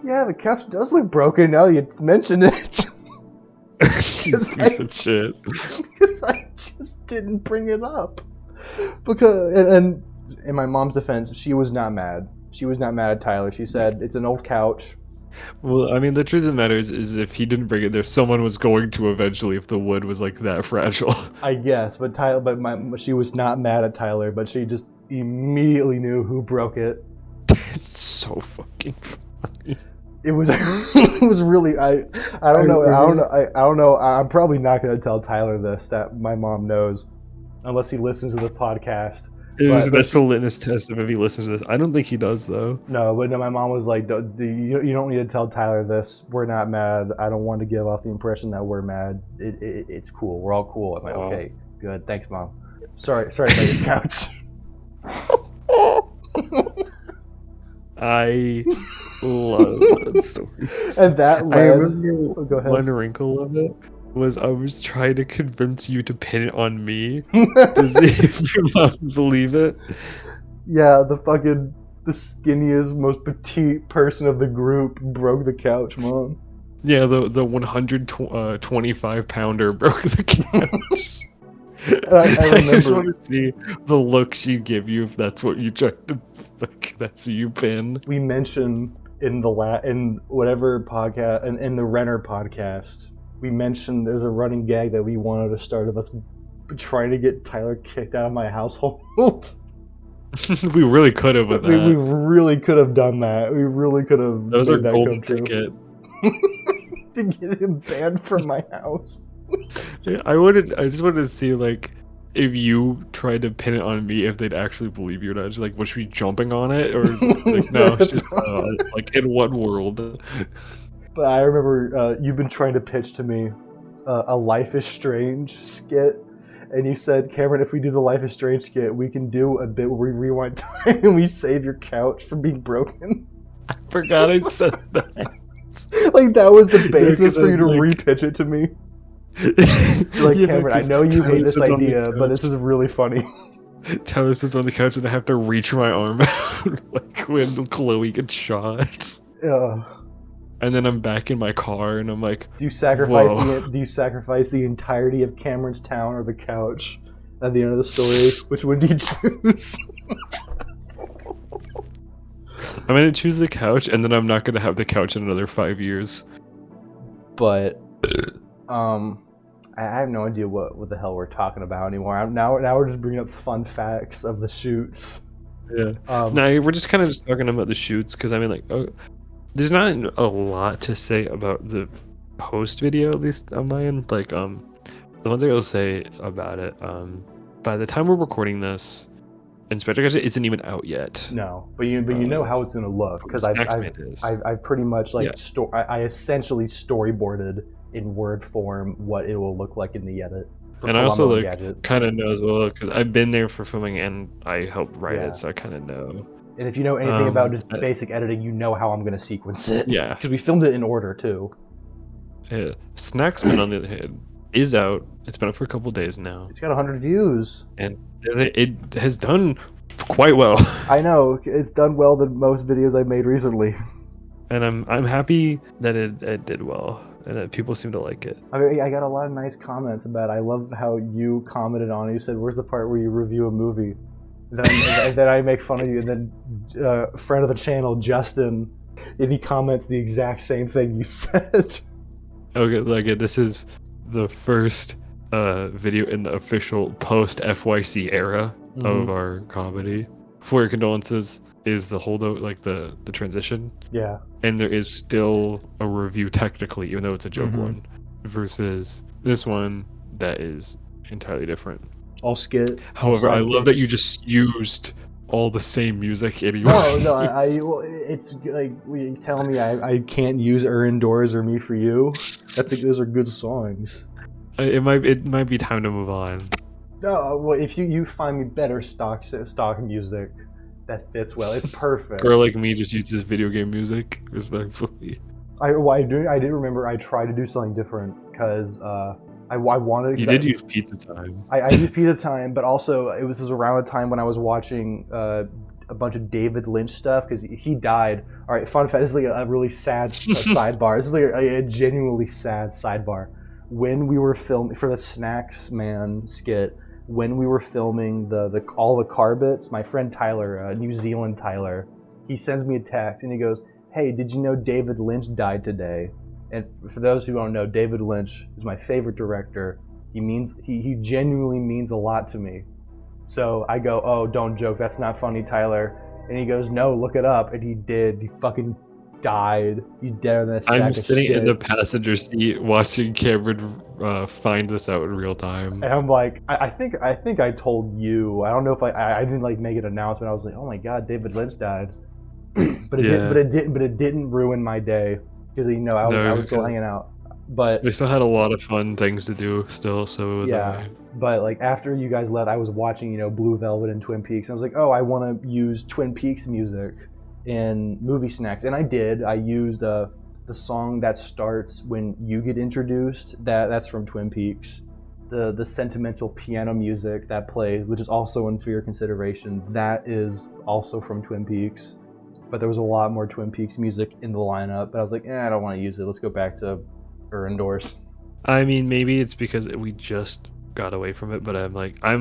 "Yeah, the couch does look broken now you mention it." Piece of shit. Because I just didn't bring it up. Because and in my mom's defense, she was not mad. She was not mad at Tyler. She said it's an old couch. Well, I mean, the truth of the matter is if he didn't bring it there, someone was going to eventually if the wood was like that fragile. I guess, but she was not mad at Tyler, but she just immediately knew who broke it. It's so fucking funny. It was it was really I don't know. I'm probably not going to tell Tyler this, that my mom knows, unless he listens to the podcast. That's the litmus test of if he listens to this. I don't think he does though. No, but no, my mom was like, you don't need to tell Tyler this. We're not mad. I don't want to give off the impression that we're mad. It's cool. We're all cool. I'm like, okay, good. Thanks, Mom. Sorry about your couch. I love that story. And that led... I remember go ahead. one wrinkle of it was I was trying to convince you to pin it on me to see if your mom would believe it. Yeah, the skinniest, most petite person of the group broke the couch, Mom. Yeah, the 125-pounder broke the couch. I just want to see the look she'd give you if that's what you tried to, like, that's who you pin. We mentioned in whatever podcast, in the Renner podcast, we mentioned there's a running gag that we wanted to start of us trying to get Tyler kicked out of my household. We really could have with that. We really could have done that. We really could have. That was our golden ticket. To get him banned from my house. Yeah, I just wanted to see, like, if you tried to pin it on me, if they'd actually believe you or not. Just, like, was she jumping on it, or like, no, it's just like, in what world? But I remember you been trying to pitch to me a Life is Strange skit, and you said, Cameron, if we do the Life is Strange skit, we can do a bit where we rewind time and we save your couch from being broken. I forgot I said that. Like, that was the basis for you to repitch it to me. Like, yeah, Cameron, I know you hate this idea, but this is really funny. Tyler sits on the couch and I have to reach my arm out, like when Chloe gets shot. And then I'm back in my car and I'm like, do you sacrifice the entirety of Cameron's town or the couch at the end of the story? Which one do you choose? I'm gonna choose the couch, and then I'm not gonna have the couch in another 5 years. But I have no idea what the hell we're talking about anymore. Now we're just bringing up fun facts of the shoots. Yeah. No, we're just kind of just talking about the shoots, because I mean, like, there's not a lot to say about the post video, at least on my end. Like, the one thing I'll say about it, by the time we're recording this, Inspector Gadget isn't even out yet. No, but you know how it's gonna look, because I've pretty much, like, I essentially storyboarded in Word form what it will look like in the edit. And I also, like, kind of know as well, because I've been there for filming and I helped write it, so I kind of know. And if you know anything about just basic editing, you know how I'm gonna sequence it. Yeah, because we filmed it in order too. Yeah. Snacksman, on the other hand, is out. It's been up for a couple days now. It's got 100 views. And it has done quite well. I know, it's done well than most videos I've made recently. And I'm happy that it did well and that people seem to like it. I mean, I got a lot of nice comments about it. I love how you commented on it. You said, "Where's the part where you review a movie?" Then I make fun of you, and then friend of the channel, Justin, and he comments the exact same thing you said. Okay, like, this is the first video in the official post FYC era of our comedy. For Your Condolences is the holdout, like the transition. Yeah. And there is still a review technically, even though it's a joke one, versus this one that is entirely different. All skit. However, I love that you just used all the same music anyway. No, it's like, you telling me I can't use Doors or Me For You? Those are good songs. It might be time to move on. No, well, if you find me better stock music that fits well, it's perfect. Girl Like Me just uses video game music, respectfully. I did remember I tried to do something different, because I wanted. You did use Pizza Time. I used Pizza Time, but also it was around the time when I was watching a bunch of David Lynch stuff, because he died. All right, fun fact. This is like a really sad sidebar. This is like a genuinely sad sidebar. When we were filming for the Snacks Man skit, when we were filming all the car bits, my friend Tyler, New Zealand Tyler, he sends me a text and he goes, "Hey, did you know David Lynch died today?" And for those who don't know, David Lynch is my favorite director. He genuinely means a lot to me. So I go, "Oh, don't joke, that's not funny, Tyler." And he goes, "No, look it up." And he did. He fucking died. He's dead in a sack I'm of sitting shit. in the passenger seat watching Cameron find this out in real time. And I'm like, I think I told you. I don't know if I didn't like make an announcement. I was like, oh my god, David Lynch died. But it didn't ruin my day because I was still hanging out. But we still had a lot of fun things to do still, so it was alright. But like after you guys left, I was watching Blue Velvet and Twin Peaks. And I was like, oh, I want to use Twin Peaks music in movie snacks, and I did. I used the song that starts when you get introduced. That's from Twin Peaks. The sentimental piano music that plays, which is also in For Your Consideration, that is also from Twin Peaks. But there was a lot more Twin Peaks music in the lineup. But I was like, I don't want to use it. Let's go back to indoors. I mean, maybe it's because we just got away from it, but I'm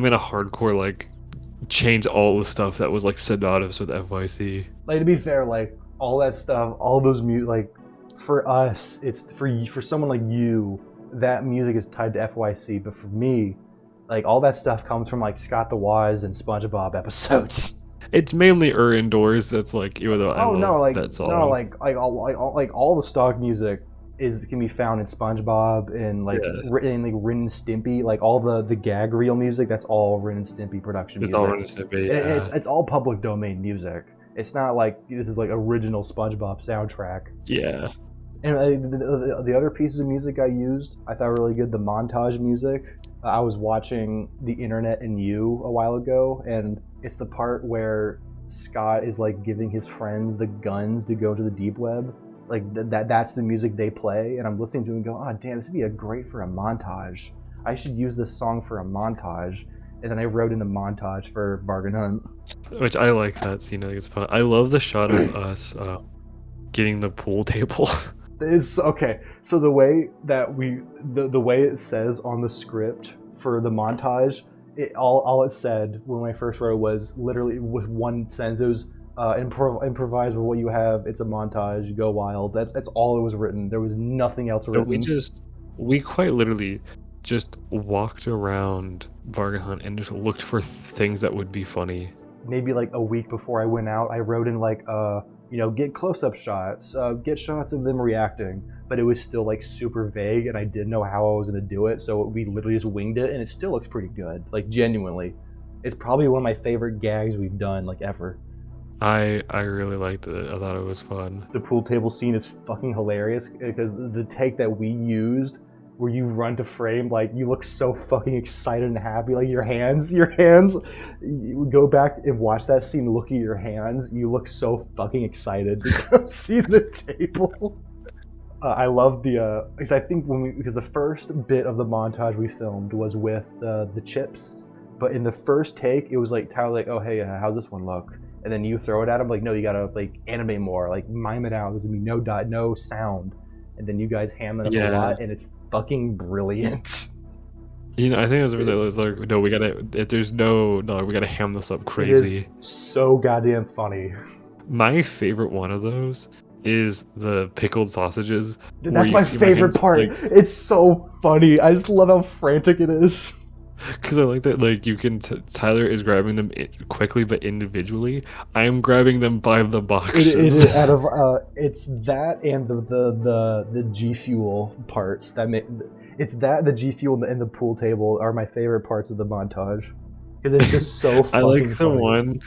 gonna hardcore like change all the stuff that was like synonymous with FYC. Like, to be fair, like all that stuff, all those like for us, it's for someone like you, that music is tied to FYC. But for me, like all that stuff comes from like Scott the Wise and SpongeBob episodes. It's mainly indoors. That's like, even though that's all. No, like all the stock music can be found in SpongeBob and like Ren and Stimpy, like all the gag reel music. That's all Ren and Stimpy production music. It's all Ren and Stimpy. Yeah. It's all public domain music. It's not like this is like original SpongeBob soundtrack. Yeah. And the other pieces of music I used, I thought were really good. The montage music. I was watching The Internet and You a while ago, and it's the part where Scott is like giving his friends the guns to go to the deep web. Like that's the music they play, and I'm listening to it and go, oh damn, this would be great for a montage. I should use this song for a montage. And then I wrote in the montage for Bargain Hunt. Which I like that scene. I think it's fun. I love the shot of us getting the pool table. Okay, so the way that the way it says on the script for the montage, all it said when I first wrote was literally with one sentence. It was improvise with what you have. It's a montage. Go wild. That's all it was written. There was nothing else written. We quite literally just walked around Bargain Hunt and just looked for things that would be funny. Maybe like a week before I went out, I wrote in like get close-up shots, get shots of them reacting, but it was still like super vague, and I didn't know how I was gonna do it, so we literally just winged it, and it still looks pretty good. Like genuinely, it's probably one of my favorite gags we've done like ever. I really liked it. I thought it was fun. The pool table scene is fucking hilarious because the take that we used, where you run to frame, like you look so fucking excited and happy, like your hands, you go back and watch that scene, look at your hands, you look so fucking excited to go see the table. I love because I think because the first bit of the montage we filmed was with the chips, but in the first take, it was like Tyler like, oh hey, how's this one look? And then you throw it at him like, no, you gotta like animate more, like mime it out, there's gonna be no sound. And then you guys ham it up a lot, and it's fucking brilliant. I think it was like, no, we gotta ham this up crazy. It is so goddamn funny. My favorite one of those is the pickled sausages. That's my favorite part. Like, it's so funny. I just love how frantic it is. Because I like that, like, you can Tyler is grabbing them quickly but individually. I am grabbing them by the boxes. It is out of it's that and the G Fuel parts that make the G Fuel and the pool table are my favorite parts of the montage because it's just so fucking I like the funny. one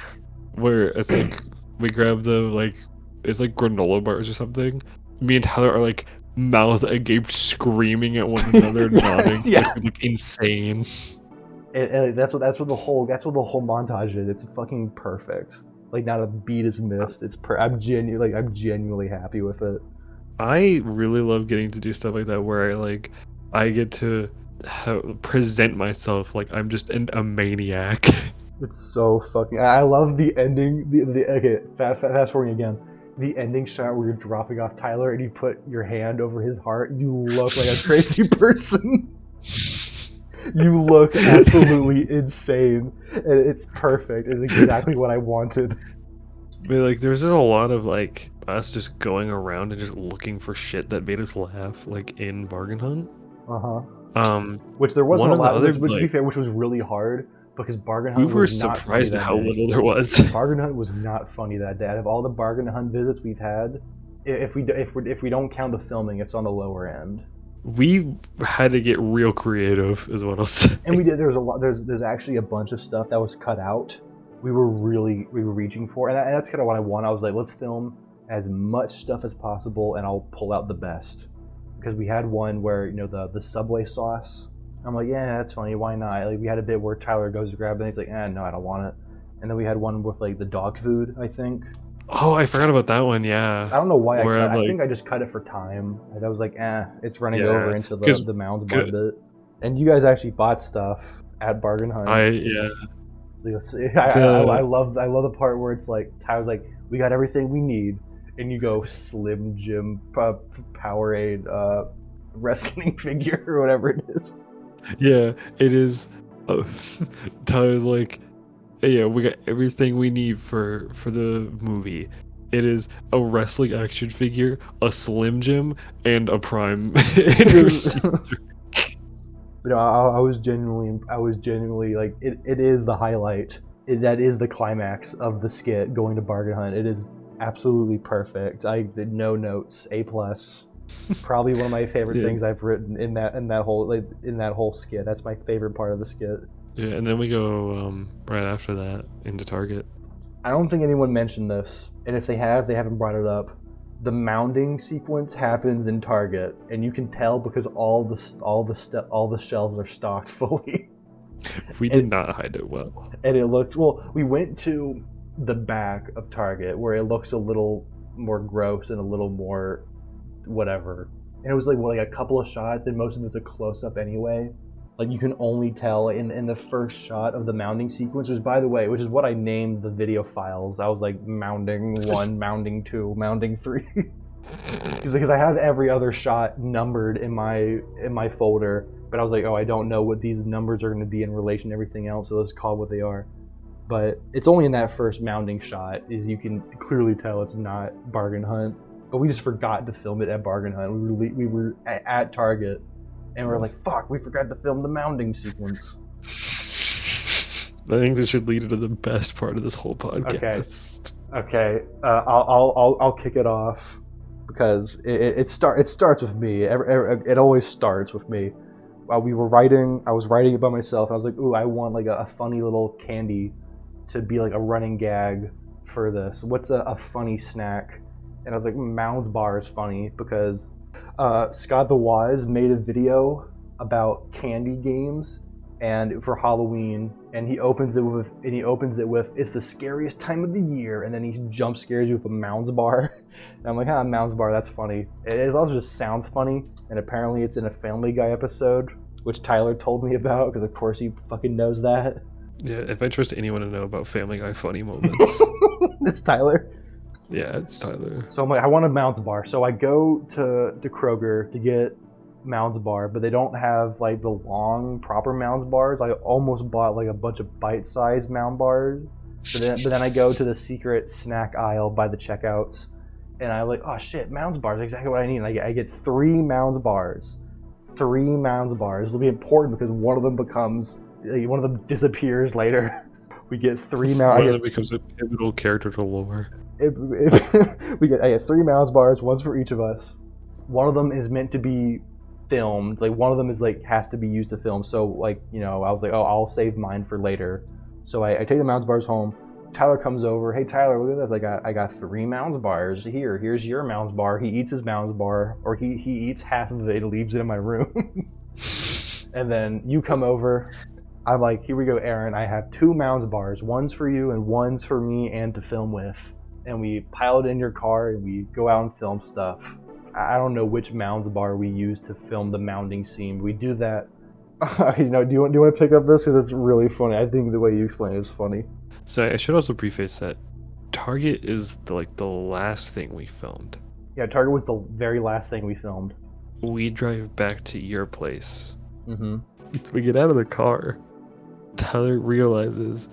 where it's like we grab it's like granola bars or something. Me and Tyler are like mouth agape, screaming at one another, nodding, like insane. And that's what the whole montage is. It's fucking perfect. Like not a beat is missed. I'm genuinely happy with it. I really love getting to do stuff like that where I get to present myself like I'm just a maniac. It's so fucking. I love the ending. Okay, fast forwarding again. The ending shot where you're dropping off Tyler and you put your hand over his heart. You look like a crazy person. You look absolutely insane, and it's perfect. It's exactly what I wanted. But like, there's just a lot of like us just going around and just looking for shit that made us laugh, like in Bargain Hunt. Which there wasn't a lot. Which to be fair, which was really hard because Bargain Hunt. We were surprised at how little there was. Bargain Hunt was not funny that day. Out of all the Bargain Hunt visits we've had, if we don't count the filming, it's on the lower end. We had to get real creative, is what I'll say. And we did. There's actually a bunch of stuff that was cut out. We were reaching for, and that's kind of what I want. I was like, let's film as much stuff as possible, and I'll pull out the best. Because we had one where the Subway sauce. I'm like, yeah, that's funny. Why not? Like we had a bit where Tyler goes to grab it, and he's like, no, I don't want it. And then we had one with like the dog food, I think. Oh, I forgot about that one. Yeah. I don't know why I think I just cut it for time. I was like, it's running over into the Mounds bar bit. And you guys actually bought stuff at Bargain Hunt. Yeah. I love the part where it's like Tyler's like, we got everything we need, and you go Slim Jim Powerade wrestling figure or whatever it is. Yeah, it is. Tyler's like, yeah, we got everything we need for the movie. It is a wrestling action figure, a Slim Jim, and a Prime. But I was genuinely like, it is the highlight. That is the climax of the skit, going to Bargain Hunt. It is absolutely perfect. I did no notes, A+. Probably one of my favorite things I've written in that whole skit. That's my favorite part of the skit. Yeah, and then we go right after that into Target. I don't think anyone mentioned this, and if they have, they haven't brought it up. The mounding sequence happens in Target, and you can tell because all the shelves are stocked fully. We did not hide it well. And it looked well. We went to the back of Target where it looks a little more gross and a little more whatever. And it was like a couple of shots, and most of it's a close up anyway. Like you can only tell in the first shot of the mounding sequence, which is what I named the video files. I was like mounding 1, mounding 2, mounding 3. Because I have every other shot numbered in my folder, but I was like, I don't know what these numbers are going to be in relation to everything else, so let's call what they are. But it's only in that first mounding shot is you can clearly tell it's not Bargain Hunt. But we just forgot to film it at Bargain Hunt. We were at Target. And we're like, fuck, we forgot to film the mounding sequence. I think this should lead into the best part of this whole podcast. Okay. I'll kick it off because it starts with me. It always starts with me. While I was writing it by myself. And I was like, ooh, I want like a funny little candy to be like a running gag for this. What's a funny snack? And I was like, Mounds bar is funny because Scott the Wise made a video about candy games and for Halloween, and he opens it with it's the scariest time of the year, and then he jump scares you with a Mounds bar. And I'm like, Mounds bar, that's funny. It also just sounds funny, and apparently it's in a Family Guy episode, which Tyler told me about because of course he fucking knows that. Yeah, if I trust anyone to know about Family Guy funny moments, it's Tyler. Yeah, it's Tyler. So I'm like, I want a Mounds bar. So I go to Kroger to get Mounds bar, but they don't have like the long proper Mounds bars. I almost bought like a bunch of bite-sized Mound bars. But then I go to the secret snack aisle by the checkouts, and I'm like, oh shit, Mounds bars, exactly what I need. And I get 3 Mounds bars. 3 Mounds bars. This will be important because one of them disappears later. We get 3 Mounds. One of them becomes a pivotal character to lore. I get 3 Mounds bars, one's for each of us. One of them is meant to be filmed. Like one of them is like has to be used to film. So like I was like, I'll save mine for later. So I take the Mounds bars home. Tyler comes over. Hey Tyler, look at this. I got 3 Mounds bars. Here's your Mounds bar. He eats his Mounds bar, or he eats half of it and leaves it in my room. And then you come over. I'm like, here we go, Aaron. I have 2 Mounds bars. One's for you and one's for me and to film with. And we pile it in your car and we go out and film stuff. I don't know which Mounds bar we use to film the mounding scene. We do that. Do you want to pick up this? Because it's really funny. I think the way you explain it is funny. So I should also preface that Target is the last thing we filmed. Yeah, Target was the very last thing we filmed. We drive back to your place. Mm-hmm. We get out of the car. Tyler realizes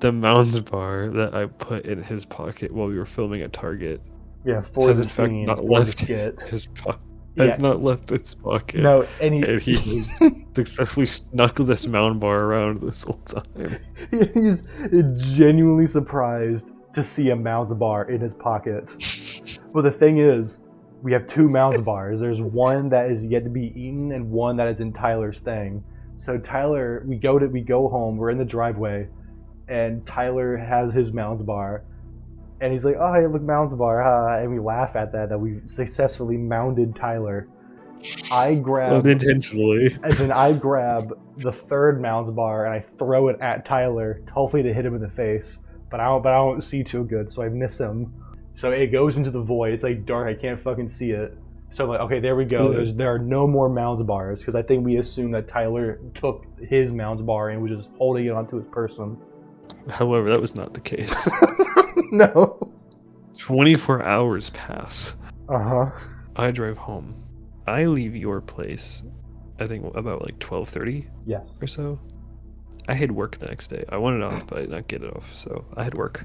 the Mounds bar that I put in his pocket while we were filming at Target. Yeah, for the scene, for the skit. Has not left his pocket. No, and he has successfully snuck this Mound bar around this whole time. He's genuinely surprised to see a Mounds bar in his pocket. Well, the thing is, we have 2 Mounds bars. There's one that is yet to be eaten and one that is in Tyler's thing. So Tyler, we go home. We're in the driveway, and Tyler has his Mounds bar, and he's like, "Oh, hey, look, Mounds bar!" And we laugh at that we successfully mounded Tyler. I grab unintentionally, and then I grab the 3rd Mounds bar and I throw it at Tyler, hopefully to hit him in the face. But I don't see too good, so I miss him. So it goes into the void. It's like dark. I can't fucking see it. So I'm like, okay, there we go. There are no more Mounds bars because I think we assumed that Tyler took his Mounds bar and was just holding it onto his person. However, that was not the case. No. 24 hours pass. Uh-huh. I drive home. I leave your place, I think about like 12:30 Yes. or so. I had work the next day. I wanted it off, but I did not get it off, so I had work.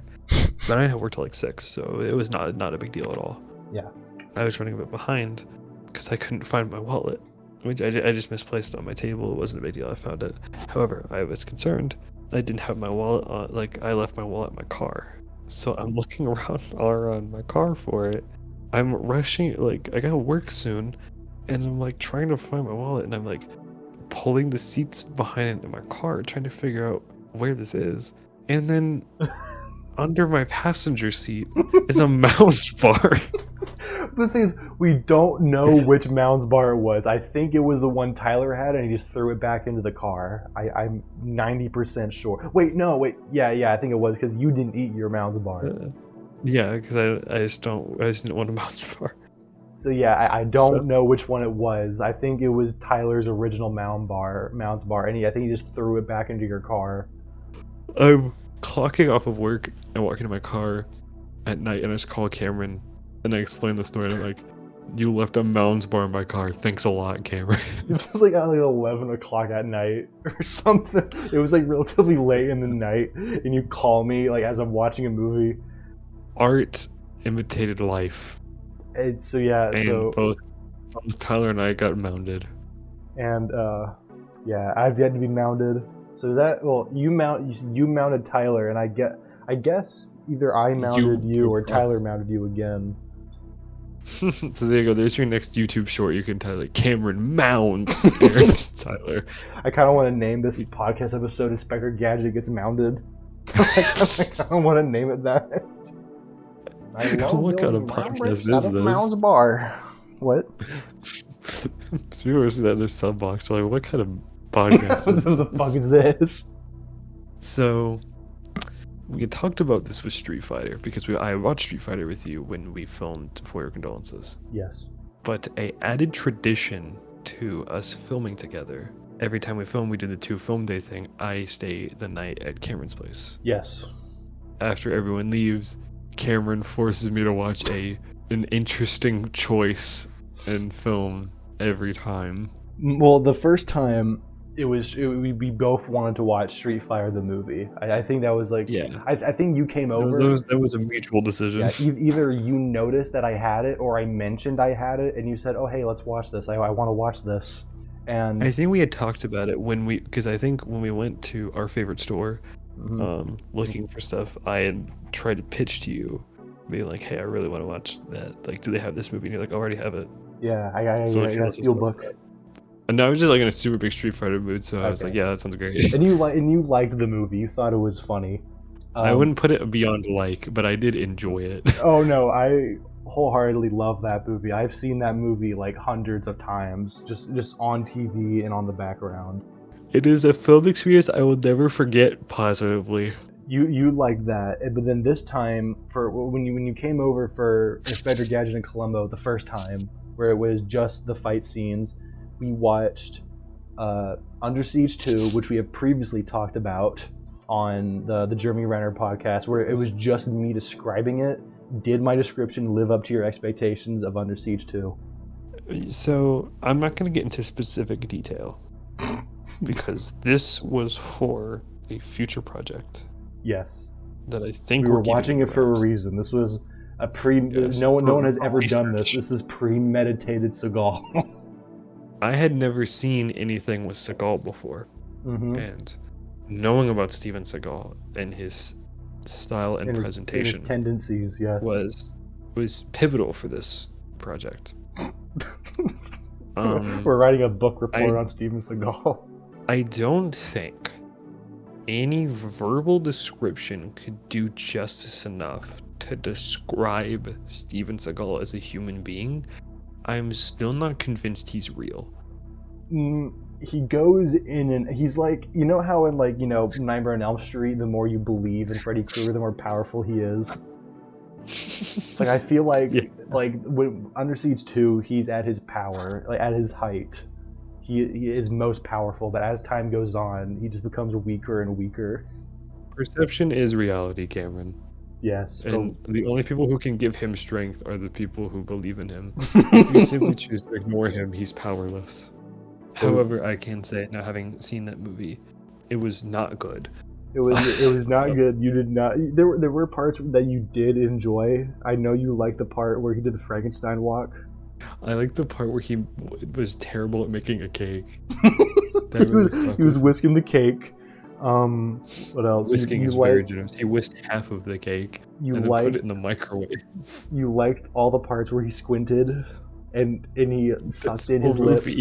But I had work till like 6, so it was not a big deal at all. Yeah. I was running a bit behind because I couldn't find my wallet, which I just misplaced on my table. It wasn't a big deal. I found it. However, I was concerned. I didn't have my wallet on. Like, I left my wallet in my car. So I'm looking around all around my car for it. I'm rushing, like, I got work soon, and I'm like trying to find my wallet, and I'm like pulling the seats behind it in my car, trying to figure out where this is. And then under my passenger seat is a Mounds bar. The thing is, we don't know which Mounds bar it was. I think it was the one Tyler had, and he just threw it back into the car. I'm 90% sure. Yeah, I think it was because you didn't eat your Mounds bar. Yeah, because I just didn't want a Mounds bar. So yeah, I don't know which one it was. I think it was Tyler's original Mounds bar, and I think he just threw it back into your car. I'm clocking off of work and walking to my car at night, and I just call Cameron, and I explain the story. And I'm like, "You left a Mounds bar in my car. Thanks a lot, Cameron." It was like at like 11 o'clock at night or something. It was like relatively late in the night, and you call me like as I'm watching a movie. Art imitated life. And so yeah, and both Tyler and I got mounded. And yeah, I've yet to be mounded. So you mounted Tyler, and I guess either I mounted you or Tyler mounted you again. So there you go. There's your next YouTube short. You can type like Cameron mounds Tyler. I kind of want to name this podcast episode "Inspector Gadget Gets Mounded." I kind of want to name it that. What kind of podcast is this? Mounds bar. What? Viewers that in their sub box are like, what kind of podcast is What the fuck is this? So we had talked about this with Street Fighter because I watched Street Fighter with you when we filmed For Your Condolences. Yes. But a added tradition to us filming together. Every time we film, we do the 2 film day thing. I stay the night at Cameron's place. Yes. After everyone leaves, Cameron forces me to watch an interesting choice in film every time. Well, the first time we both wanted to watch Street Fighter the movie. I think that was like, yeah. I think you came over. That was a mutual decision. Yeah, either you noticed that I had it or I mentioned I had it, and you said, "Oh, hey, let's watch this. I want to watch this." And I think we had talked about it because I think when we went to our favorite store, looking for stuff, I had tried to pitch to you, being like, "Hey, I really want to watch that. Like, do they have this movie?" And you're like, "I already have it." Yeah, I got a steelbook. And I was just like in a super big Street Fighter mood, so I was like, "Yeah, that sounds great." And you liked the movie. You thought it was funny. I wouldn't put it beyond but I did enjoy it. Oh no, I wholeheartedly love that movie. I've seen that movie like hundreds of times, just on TV and on the background. It is a film experience I will never forget positively. You like that, but then this time for when you came over for Inspector Gadget in Colombo the first time, where it was just the fight scenes, we watched Under Siege 2, which we have previously talked about on the Jeremy Renner podcast, where it was just me describing it. Did my description live up to your expectations of Under Siege 2? So I'm not going to get into specific detail because this was for a future project. Yes. That I think we were watching it for a reason. This was a no one has ever done this. This is premeditated Seagal. I had never seen anything with Seagal before. And knowing about Steven Seagal and his style and presentation, his tendencies, yes, was was pivotal for this project. We're writing a book report on Steven Seagal. I don't think any verbal description could do justice enough to describe Steven Seagal as a human being. I'm still not convinced he's real. He goes in and he's like, you know how in like, you know, Nightmare on Elm Street, the more you believe in Freddy Krueger, the more powerful he is. Like I feel like like when Under Siege 2, he's at his power, like at his height. He is most powerful, but as time goes on, he just becomes weaker and weaker. Perception is reality, Cameron. Yes. And the only people who can give him strength are the people who believe in him. If you simply choose to ignore him, he's powerless. However, I can say, now having seen that movie, it was not good. It was not good. You did not. There were parts that you did enjoy. I know you liked the part where he did the Frankenstein walk. I like the part where he was terrible at making a cake. He was whisking the cake. What else? Whisking is very generous. He whisked half of the cake and then put it in the microwave. You liked all the parts where he squinted and he sucked in his lips,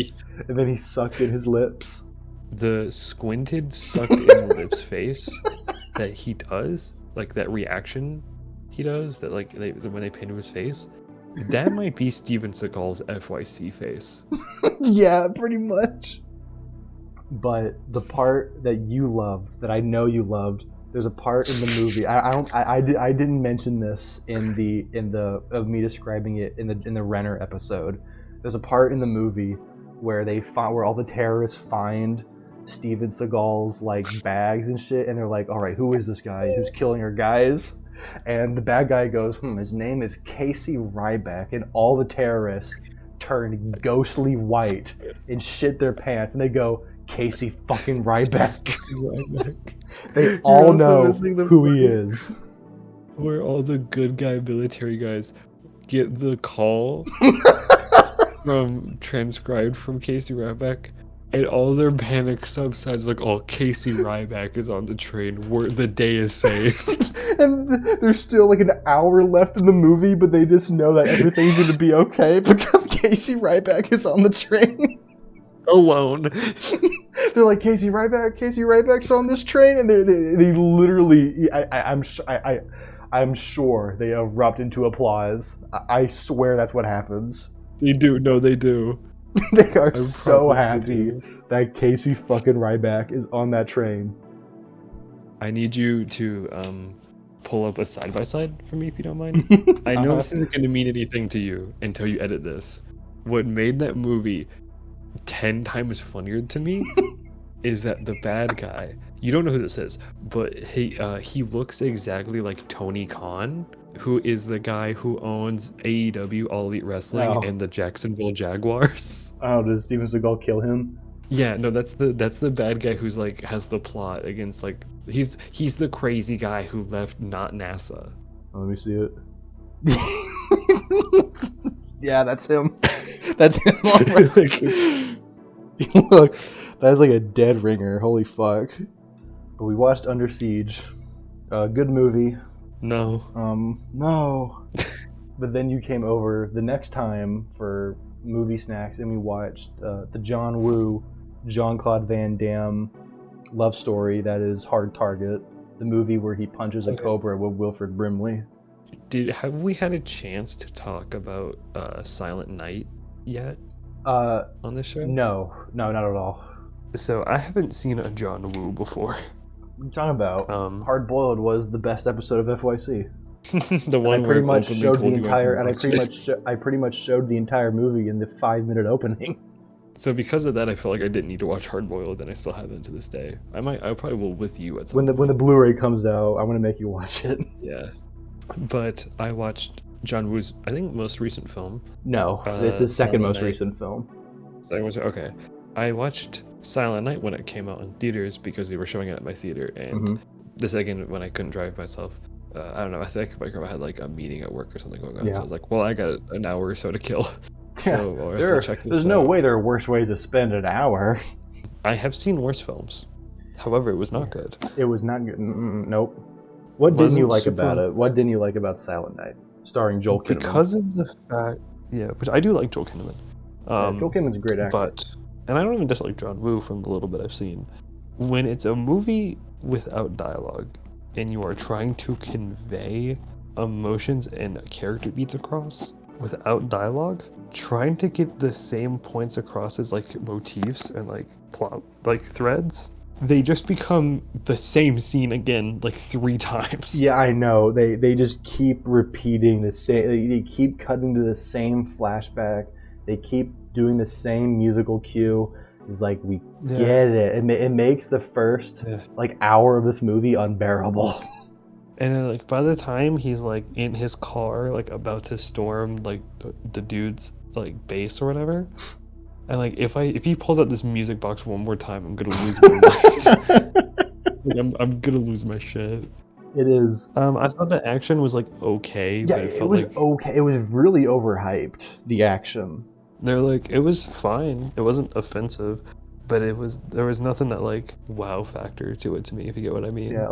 and then he sucked in his lips. The squinted, sucked in lips face that he does, like that reaction he does, that like when they paint his face, that might be Steven Seagal's FYC face. Yeah, pretty much. But the part that you loved, that I know you loved, there's a part in the movie. I didn't mention this in the of me describing it in the Renner episode. There's a part in the movie where where all the terrorists find Steven Seagal's like bags and shit, and they're like, all right, who is this guy who's killing our guys? And the bad guy goes, his name is Casey Ryback, and all the terrorists turn ghostly white and shit their pants, and they go, Casey fucking Ryback. They all know who he is. Where all the good guy military guys get the call from transcribed from Casey Ryback, and all their panic subsides like, oh, Casey Ryback is on the train. The day is saved. And there's still like an hour left in the movie, but they just know that everything's going to be okay because Casey Ryback is on the train. Alone. They're like, Casey Ryback's on this train, and they literally, I'm sure they erupt into applause. I swear that's what happens. They do. No, they do. They are so happy that Casey fucking Ryback is on that train. I need you to pull up a side-by-side for me, if you don't mind. I know this isn't going to mean anything to you until you edit this. What made that movie 10 times funnier to me is that the bad guy, you don't know who this is, but he looks exactly like Tony Khan, who is the guy who owns AEW, All Elite Wrestling, and the Jacksonville Jaguars. Oh, did Steven Seagal kill him? Yeah, no, that's the bad guy who's like has the plot against like he's the crazy guy who left not NASA. Oh, let me see it. Yeah, that's him. That's him. Look, that's like a dead ringer. Holy fuck. But we watched Under Siege. Good movie. No. No. But then you came over the next time for movie snacks, and we watched the John Woo, Jean-Claude Van Damme love story that is Hard Target, the movie where he punches a cobra with Wilfred Brimley. Have we had a chance to talk about Silent Night yet on this show? No, not at all. So I haven't seen a John Woo before. What are you talking about? Hard Boiled was the best episode of FYC. The one I pretty much showed the entire, and I pretty much showed the entire movie in the 5-minute opening. So because of that, I feel like I didn't need to watch Hard Boiled, and I still haven't to this day. I probably will with you at some point. When the Blu-ray comes out, I'm gonna make you watch it. Yeah, but I watched John Woo's, I think, most recent film. No, this is second most recent film. Okay. I watched Silent Night when it came out in theaters because they were showing it at my theater, and the second when I couldn't drive myself. I don't know, I think my grandma had like a meeting at work or something going on, so I was like, well, I got an hour or so to kill. So there's no way there are worse ways to spend an hour. I have seen worse films. However, it was not good. It was not good. Nope. What didn't you like about it? What didn't you like about Silent Night? starring Joel Kinnaman. Because of the fact, which I do like Joel Kinnaman. Joel Kinnaman's a great actor. And I don't even dislike John Woo from the little bit I've seen. When it's a movie without dialogue, and you are trying to convey emotions and character beats across without dialogue, trying to get the same points across as like motifs and like plot like threads, they just become the same scene again like 3 times. Yeah, I know. They just keep repeating the same. They keep cutting to the same flashback. They keep doing the same musical cue. It's like, we get it. It makes the first like hour of this movie unbearable. And then, like, by the time he's like in his car, like about to storm like the dude's like base or whatever, and like if he pulls out this music box one more time, I'm gonna lose my mind. Like, I'm gonna lose my shit. It is. I thought the action was like okay. Yeah, but it was like okay. It was really overhyped, the action. They're like, it was fine. It wasn't offensive, but there was nothing that like wow factor to it to me, if you get what I mean. Yeah,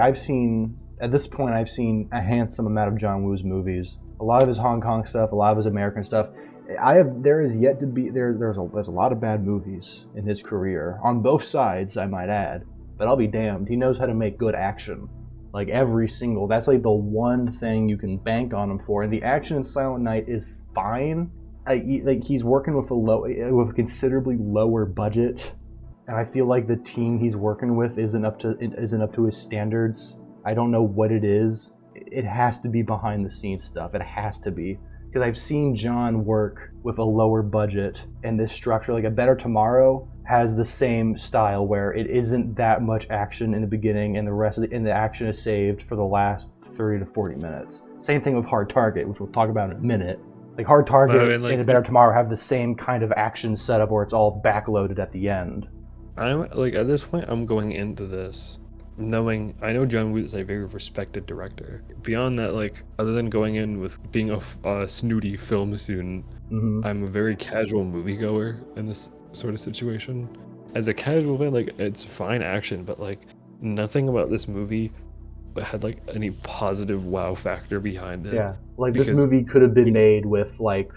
I've seen at this point a handsome amount of John Woo's movies. A lot of his Hong Kong stuff, a lot of his American stuff. There's a lot of bad movies in his career on both sides, I might add. But I'll be damned, he knows how to make good action. Like every single, that's like the one thing you can bank on him for. And the action in Silent Night is fine. Like he's working with a considerably lower budget, and I feel like the team he's working with isn't up to his standards. I don't know what it is. It has to be behind the scenes stuff. It has to be, because I've seen John work with a lower budget, and this structure, like A Better Tomorrow, has the same style where it isn't that much action in the beginning, and the rest of the action is saved for the last 30 to 40 minutes. Same thing with Hard Target, which we'll talk about in a minute. Like Hard Target and A Better Tomorrow have the same kind of action setup where it's all backloaded at the end. I'm like, at this point, I'm going into this knowing, I know John Woo is a very respected director. Beyond that, like, other than going in with being a snooty film student, I'm a very casual moviegoer in this sort of situation. As a casual fan, like, it's fine action, but like nothing about this movie had like any positive wow factor behind it. Yeah, like this movie could have been made with like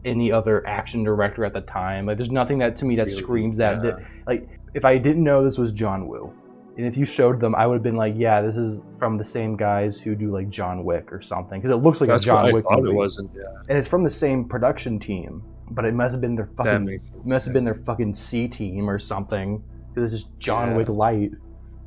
any other action director at the time. Like there's nothing that to me that really screams that. Like if I didn't know this was John Woo, and if you showed them, I would have been like, yeah, this is from the same guys who do like John Wick or something, because it looks like a John Wick movie. It wasn't, and it's from the same production team, but it must have been their fucking C team or something, because it's just John Wick light.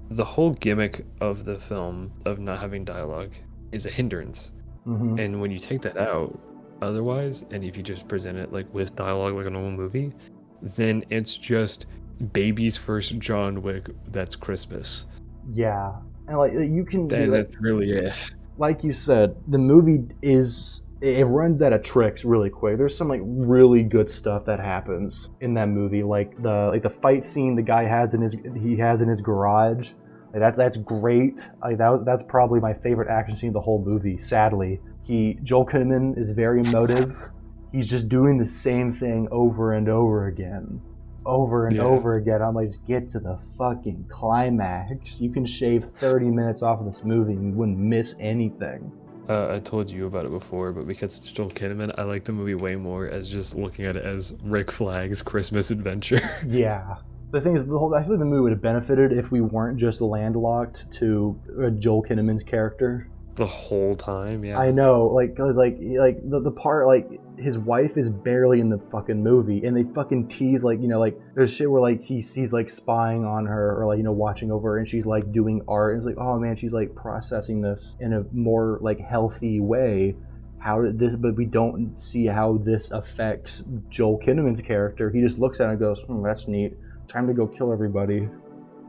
The whole gimmick of the film of not having dialogue is a hindrance. And when you take that out otherwise, and if you just present it like with dialogue like a normal movie, then it's just baby's first John Wick that's Christmas. Yeah. And like you can that's really it. Like you said, the movie it runs out of tricks really quick. There's some like really good stuff that happens in that movie, like the fight scene the guy has in his garage. Like that's great. Like that's probably my favorite action scene of the whole movie. Sadly, Joel Kinnaman is very emotive. He's just doing the same thing over and over again. Over again. I'm like, just get to the fucking climax. You can shave 30 minutes off of this movie and you wouldn't miss anything. I told you about it before, but because it's Joel Kinnaman, I like the movie way more as just looking at it as Rick Flagg's Christmas adventure. Yeah. The thing is, I feel like the movie would have benefited if we weren't just landlocked to Joel Kinnaman's character the whole time. Yeah, I know, like, cause like the part, like, his wife is barely in the fucking movie, and they fucking tease, like, you know, like, there's shit where, like, he's like spying on her, or, like, you know, watching over her, and she's like doing art, and it's like, oh man, she's like processing this in a more like healthy way. How did this? But we don't see how this affects Joel Kinnaman's character. He just looks at it and goes, that's neat. Time to go kill everybody.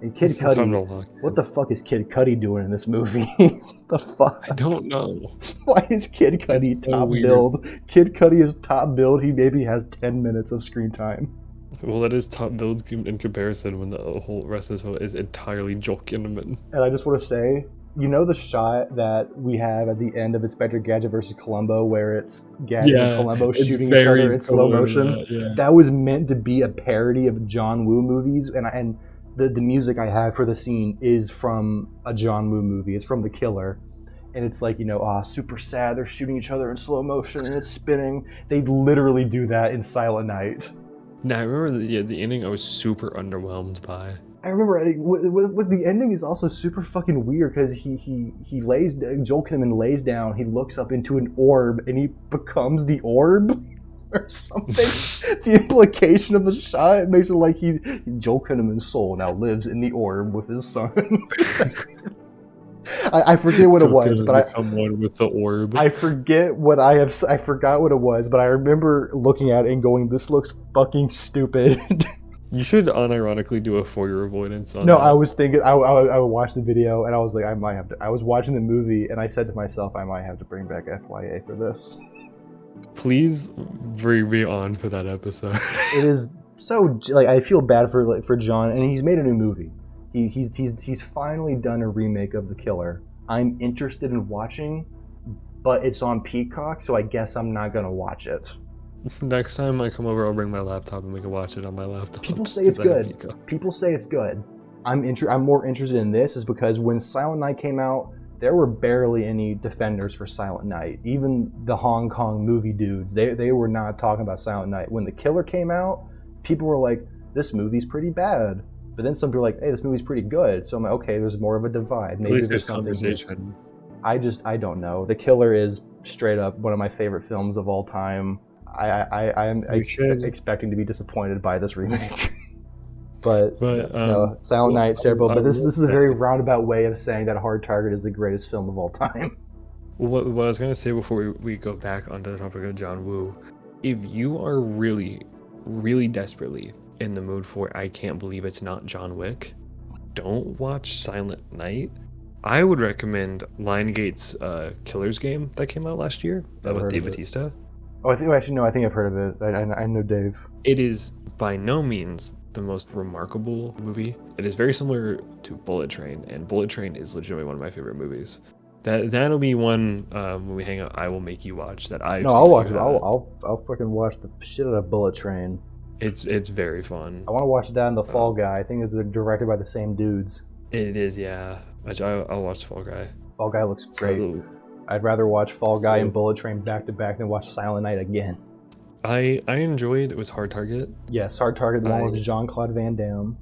And Kid Cudi, what the fuck is Kid Cudi doing in this movie? The fuck? I don't know. Why is Kid Cudi top build? Kid Cudi is top build. He maybe has 10 minutes of screen time. Well, that is top build in comparison when the whole rest of it is entirely Joel Kinnaman. And I just want to say, you know the shot that we have at the end of Inspector Gadget versus Columbo, where it's Gadget and Columbo shooting each other in slow motion? That was meant to be a parody of John Woo movies, and the music I have for the scene is from a John Woo movie. It's from The Killer. and it's like, super sad. They're shooting each other in slow motion and it's spinning. They literally do that in Silent Night. Now I remember the ending I was super underwhelmed by. I remember with the ending is also super fucking weird because Joel Kinnaman lays down, he looks up into an orb and he becomes the orb or something. The implication of the shot makes it like Joel Kinnaman's soul now lives in the orb with his son. I forget what it was, but I become one with the orb. I forgot what it was, but I remember looking at it and going, "This looks fucking stupid." You should unironically do a for your avoidance on No, that. I was thinking I would watch the video and I was like, I might have to. I was watching the movie and I said to myself, I might have to bring back FYA for this. Please bring me on for that episode. It is so like I feel bad for John, and he's made a new movie. He's finally done a remake of The Killer. I'm interested in watching, but it's on Peacock, so I guess I'm not gonna watch it. Next time I come over, I'll bring my laptop and we can watch it on my laptop. People say it's good. People say it's good. I'm more interested in this is because when Silent Night came out, there were barely any defenders for Silent Night. Even the Hong Kong movie dudes, they were not talking about Silent Night. When The Killer came out, people were like, this movie's pretty bad. But then some people were like, hey, this movie's pretty good. So I'm like, okay, there's more of a divide. Maybe there's something. Conversation. I don't know. The Killer is straight up one of my favorite films of all time. I am expecting to be disappointed by this remake. but no, Silent Night, terrible. But this is a very roundabout way of saying that Hard Target is the greatest film of all time. What I was going to say before we go back onto the topic of John Woo, if you are really, really desperately in the mood for I can't believe it's not John Wick, don't watch Silent Night. I would recommend Lionsgate's Killer's Game that came out last year with Dave Bautista. Oh, I think I've heard of it. I know Dave. It is by no means the most remarkable movie. It is very similar to Bullet Train, and Bullet Train is legitimately one of my favorite movies. That'll be one when we hang out. I will make you watch that. I'll watch it. I'll fucking watch the shit out of Bullet Train. It's very fun. I want to watch that and The Fall Guy. I think it's directed by the same dudes. It is, yeah. I'll watch Fall Guy. Fall Guy looks great. I'd rather watch Fall Guy and Bullet Train back to back than watch Silent Night again. I enjoyed it was Hard Target. Yes, Hard Target, the one with Jean-Claude Van Damme.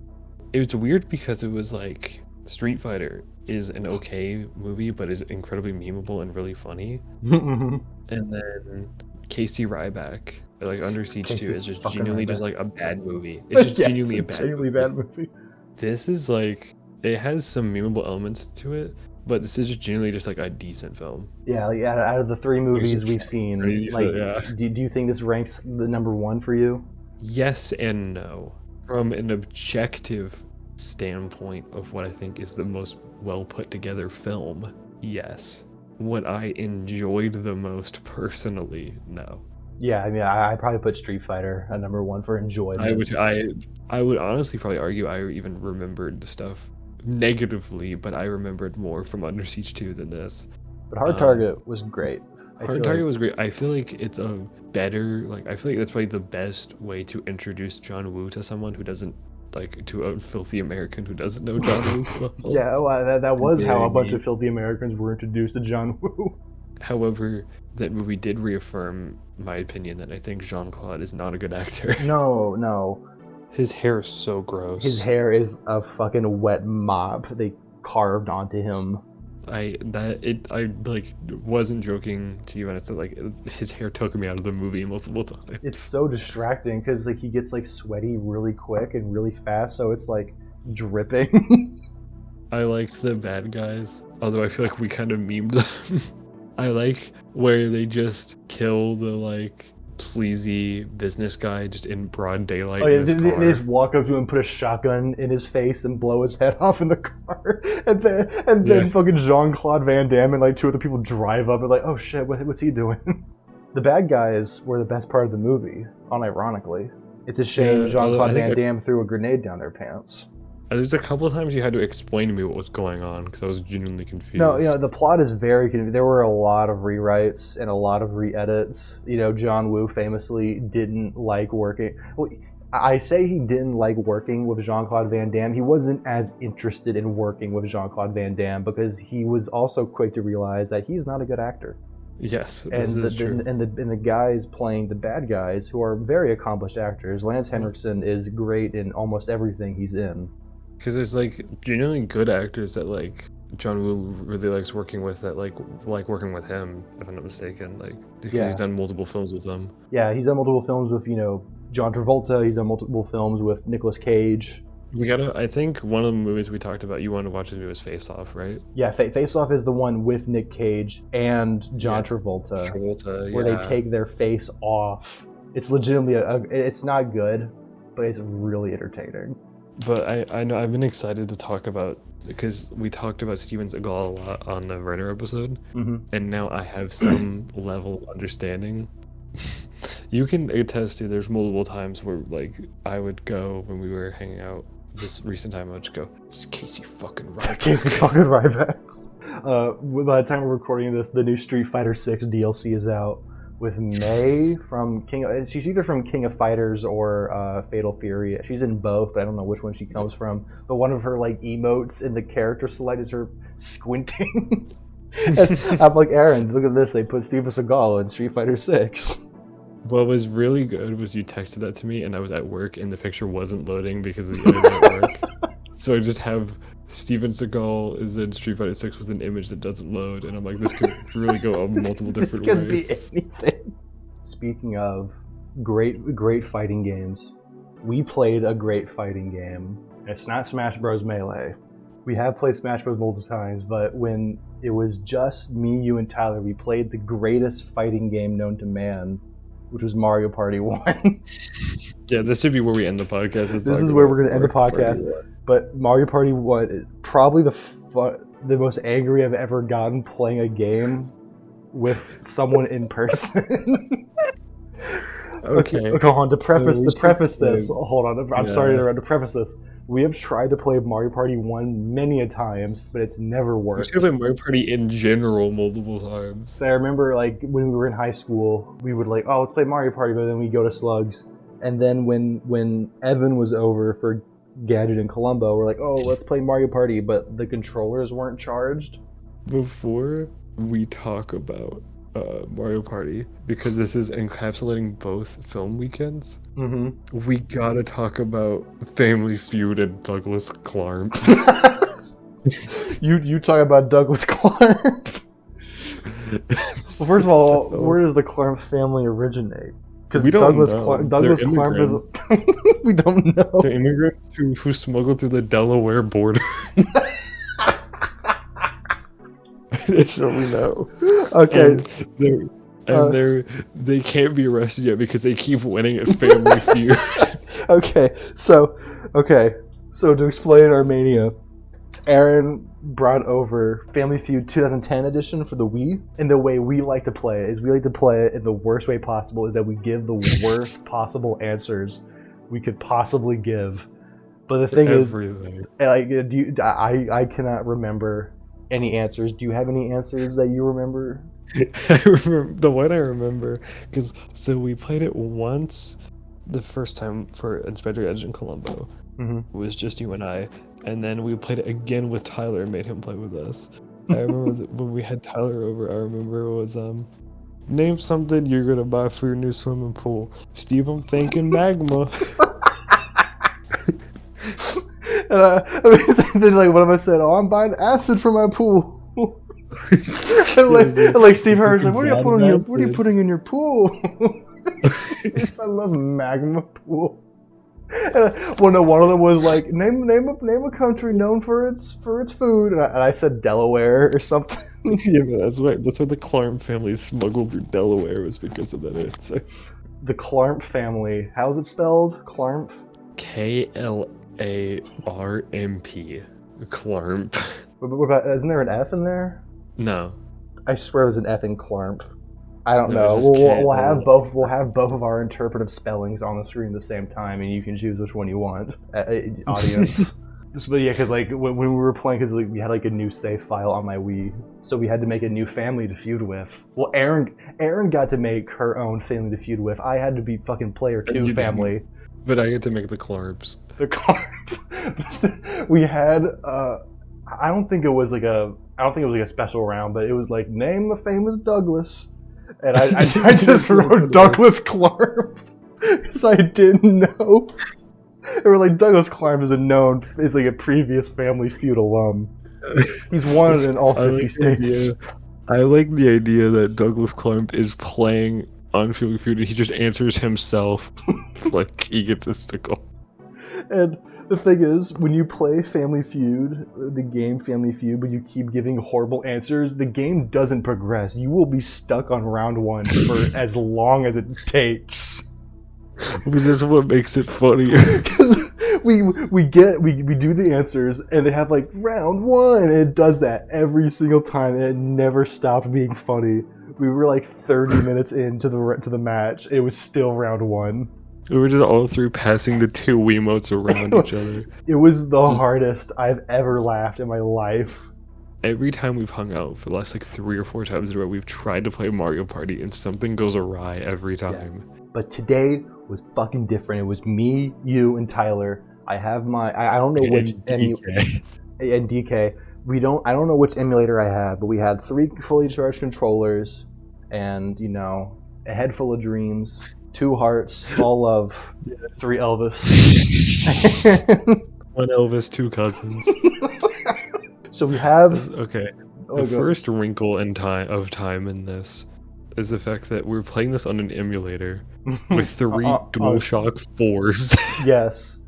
It was weird because it was like Street Fighter is an okay movie, but is incredibly memeable and really funny. And then Casey Ryback, like Under Siege 2, is just genuinely just like a bad movie. It's just genuinely a bad movie. This is like, it has some memeable elements to it, but this is just genuinely just like a decent film. Yeah, like out of the three movies we've seen, do you think this ranks the number one for you? Yes and no. From an objective standpoint of what I think is the most well put together film, yes. What I enjoyed the most personally, no. Yeah, I mean, I probably put Street Fighter at number one for enjoyment. I would honestly probably argue I even remembered the stuff negatively, but I remembered more from Under Siege 2 than this. But Hard Target was great. Hard Target was great. I feel like it's a better, I feel like that's probably the best way to introduce John Woo to someone who doesn't, to a filthy American who doesn't know John Woo. Yeah, well, that was how a bunch of filthy Americans were introduced to John Woo. However, that movie did reaffirm my opinion that I think Jean-Claude is not a good actor. No. His hair is so gross. His hair is a fucking wet mop they carved onto him. I wasn't joking to you, and it's his hair took me out of the movie multiple times. It's so distracting because he gets sweaty really quick and really fast, so it's dripping. I liked the bad guys, although I feel like we kind of memed them. I like where they just kill the sleazy business guy just in broad daylight. Oh yeah, they just walk up to him and put a shotgun in his face and blow his head off in the car, and then fucking Jean-Claude Van Damme and two other people drive up and oh shit, what's he doing? The bad guys were the best part of the movie, unironically. It's a shame Jean-Claude Van Damme threw a grenade down their pants. There's a couple of times you had to explain to me what was going on because I was genuinely confused. No, the plot is very confusing. There were a lot of rewrites and a lot of re-edits. John Woo famously didn't like working. Well, I say he didn't like working with Jean-Claude Van Damme. He wasn't as interested in working with Jean-Claude Van Damme because he was also quick to realize that he's not a good actor. Yes, And this is true. And the guys playing the bad guys, who are very accomplished actors, Lance Henriksen is great in almost everything he's in. Because there's like genuinely good actors that like John Woo really likes working with, that like working with him, if I'm not mistaken. Like because Yeah. he's done multiple films with them. Yeah, he's done multiple films with, John Travolta. He's done multiple films with Nicolas Cage. I think one of the movies we talked about, you wanted to watch the movie was Face Off, right? Yeah, Face Off is the one with Nick Cage and John Travolta, where they take their face off. It's legitimately it's not good, but it's really entertaining. But I know I've been excited to talk about, because we talked about Steven Seagal a lot on the Writer episode, and now I have some level of understanding. You can attest to there's multiple times where like I would go when we were hanging out this recent time, I would just go, it's Casey fucking Ryback. Casey fucking Ryback. By the time we're recording this, the new Street Fighter 6 DLC is out with May from she's either from King of Fighters or Fatal Fury. She's in both, but I don't know which one she comes from. But one of her like emotes in the character select is her squinting. And I'm like, Aaron, look at this. They put Steven Seagal in Street Fighter 6. What was really good was you texted that to me and I was at work and the picture wasn't loading because of the internet at work. So I just have Steven Seagal is in Street Fighter 6 with an image that doesn't load, and I'm like, this could really go multiple different ways. This could be anything. Speaking of great fighting games, we played a great fighting game. It's not Smash Bros. Melee. We have played Smash Bros. Multiple times, but when it was just me, you, and Tyler, we played the greatest fighting game known to man, which was Mario Party 1. Yeah, this should be where we end the podcast. This is where we're going to end the podcast. But Mario Party 1 is probably the most angry I've ever gotten playing a game with someone in person. Okay, hold on. To preface this, hold on. I'm sorry to preface this. We have tried to play Mario Party 1 many a times, but it's never worked. We've played Mario Party in general multiple times. So I remember, like, when we were in high school, we would like, oh, let's play Mario Party, but then we go to Slugs. And then when Evan was over for Gadget in Colombo, we're like, oh, let's play Mario Party, but the controllers weren't charged. Before we talk about Mario Party, because this is encapsulating both film weekends, we gotta talk about Family Feud and Douglas Clark. you talk about Douglas Clark. Well, first of all, where does the Clark family originate? Because Douglas Clark is we don't know. They're immigrants who smuggled through the Delaware border. That's what we know. Okay. And they can't be arrested yet because they keep winning at Family Feud. So to explain Armenia, Aaron brought over Family Feud 2010 edition for the Wii, and the way we like to play it is we like to play it in the worst way possible, is that we give the worst possible answers we could possibly give. But the thing is, like, I cannot remember any answers. Do you have any answers that you remember? I remember the one I remember, because we played it once the first time for Inspector Gadget in Colombo. It was just you and I, and then we played it again with Tyler and made him play with us. I remember when we had Tyler over, I remember it was name something you're gonna buy for your new swimming pool. Steve, I'm thinking magma. And then like one of us said, "Oh, I'm buying acid for my pool." and like Steve Harris, like, what are you putting in your pool? I love magma pool. Well, no, one of them was like, name a country known for its food, and I said Delaware or something. Yeah, that's why the Clark family smuggled through Delaware, was because of that answer. The Clark family, how's it spelled? Clark? Klarmp. Clark. What about, isn't there an F in there? No. I swear there's an F in Clark. I don't know. We'll have both. We'll have both of our interpretive spellings on the screen at the same time, and you can choose which one you want, audience. But yeah, because like when we were playing, because like, we had like a new save file on my Wii, so we had to make a new family to feud with. Well, Aaron got to make her own family to feud with. I had to be fucking player 2 family. But I get to make the clarbs. The car. We had. I don't think it was like a special round, but it was like name a famous Douglas, and I just wrote Douglas Clark because I didn't know. They were like Douglas Clark is like a previous Family Feud alum. He's wanted in all 50 states. I like the idea that Douglas Clark is playing on Family Feud and he just answers himself like he gets a stickle. And the thing is, when you play Family Feud, the game Family Feud, but you keep giving horrible answers, the game doesn't progress. You will be stuck on round 1 for as long as it takes. Because that's what makes it funnier. Because we do the answers, and they have like round 1, and it does that every single time, and it never stopped being funny. We were like 30 minutes into the match. It was still round 1. We were just all through passing the 2 Wiimotes around each other. It was the hardest I've ever laughed in my life. Every time we've hung out for the last like 3 or 4 times in a row, we've tried to play Mario Party and something goes awry every time. Yes. But today was fucking different. It was me, you, and Tyler. I have my I don't know which DK. And DK. I don't know which emulator I had, but we had 3 fully charged controllers, and a head full of dreams, 2 hearts, all love, 3 Elvis. 1 Elvis, 2 cousins. So we have The first wrinkle in time in this is the fact that we're playing this on an emulator with 3 DualShock 4s. Yes,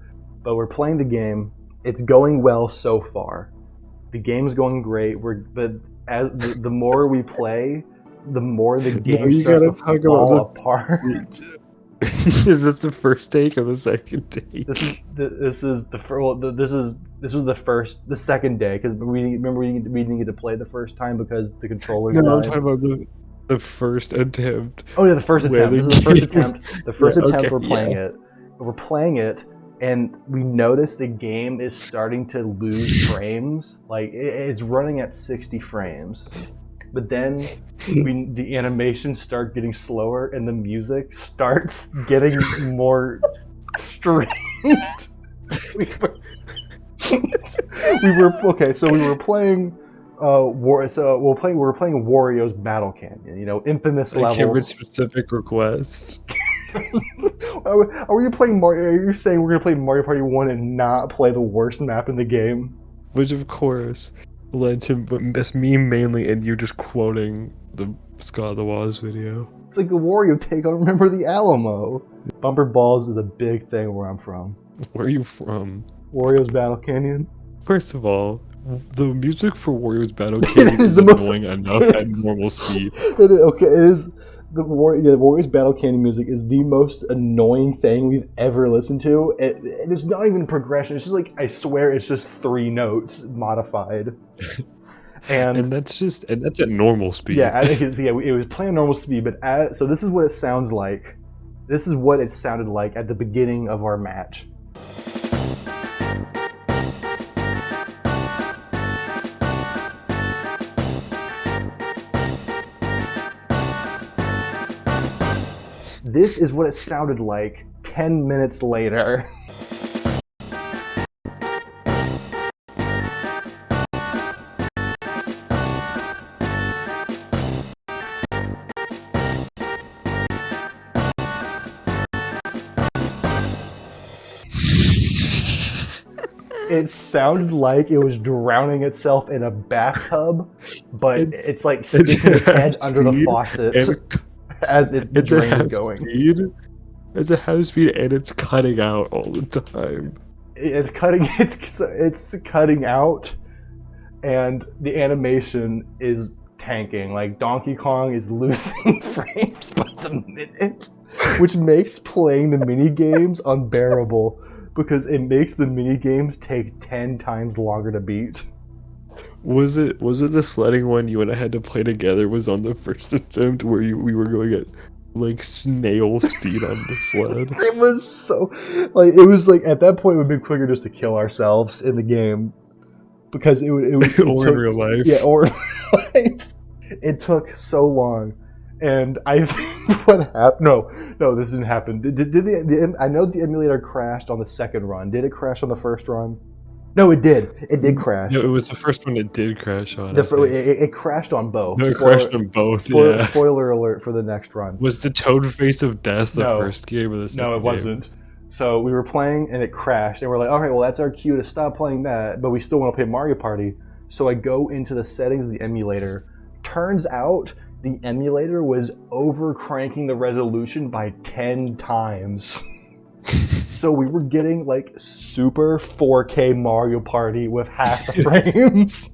but we're playing the game. It's going well so far. The game's going great. The more we play, the more the game starts to fall apart. Is this the first take or the second take? This was the second day, because we didn't get to play the first time because the controller died. No, I'm talking about the first attempt. Oh yeah, the first attempt. This is the first attempt. The first attempt we're playing it. We're playing it, and we notice the game is starting to lose frames. Like it's running at 60 frames. But then the animations start getting slower and the music starts getting more strange. we were playing we were playing Warios Battle Canyon, infamous level. Every specific request. Are you playing Mario? Are you saying we're gonna play Mario Party 1 and not play the worst map in the game? Which of course led to me mainly and you just quoting the Scott the Woz video. It's like a Wario take on Remember the Alamo. Bumper Balls is a big thing where I'm from. Where are you from? Wario's Battle Canyon. First of all, the music for Wario's Battle Canyon is annoying enough at normal speed. It is. The Wario's Battle Canyon music is the most annoying thing we've ever listened to. It's not even progression. It's just like, I swear it's just 3 notes modified. And that's at normal speed. Yeah, it was playing normal speed, but so this is what it sounds like. This is what it sounded like at the beginning of our match. This is what it sounded like 10 minutes later. It sounded like it was drowning itself in a bathtub, but it's like sticking its head under the faucets as the drain is going. It's a high speed and it's cutting out all the time. It's cutting out, and the animation is tanking. Like Donkey Kong is losing frames by the minute, which makes playing the mini games unbearable because it makes the mini games take 10 times longer to beat. Was it the sledding one you and I had to play together was on the first attempt where we were going at like snail speed on the sled? It was like at that point it would have been quicker just to kill ourselves in the game because it or in real life. Yeah, or in real life. It took so long, and I What happened? No, this didn't happen. I know the emulator crashed on the second run. Did it crash on the first run? No, it did. It did crash. No, it was the first one it did crash on. It crashed on both. No, it crashed on both. Spoiler alert for the next run. Was the Toad Face of Death the first game or the second game? No, it wasn't. So we were playing and it crashed, and we're like, all right, well, that's our cue to stop playing that, but we still want to play Mario Party. So I go into the settings of the emulator. Turns out the emulator was over-cranking the resolution by 10 times. So we were getting like super 4K Mario Party with half the frames.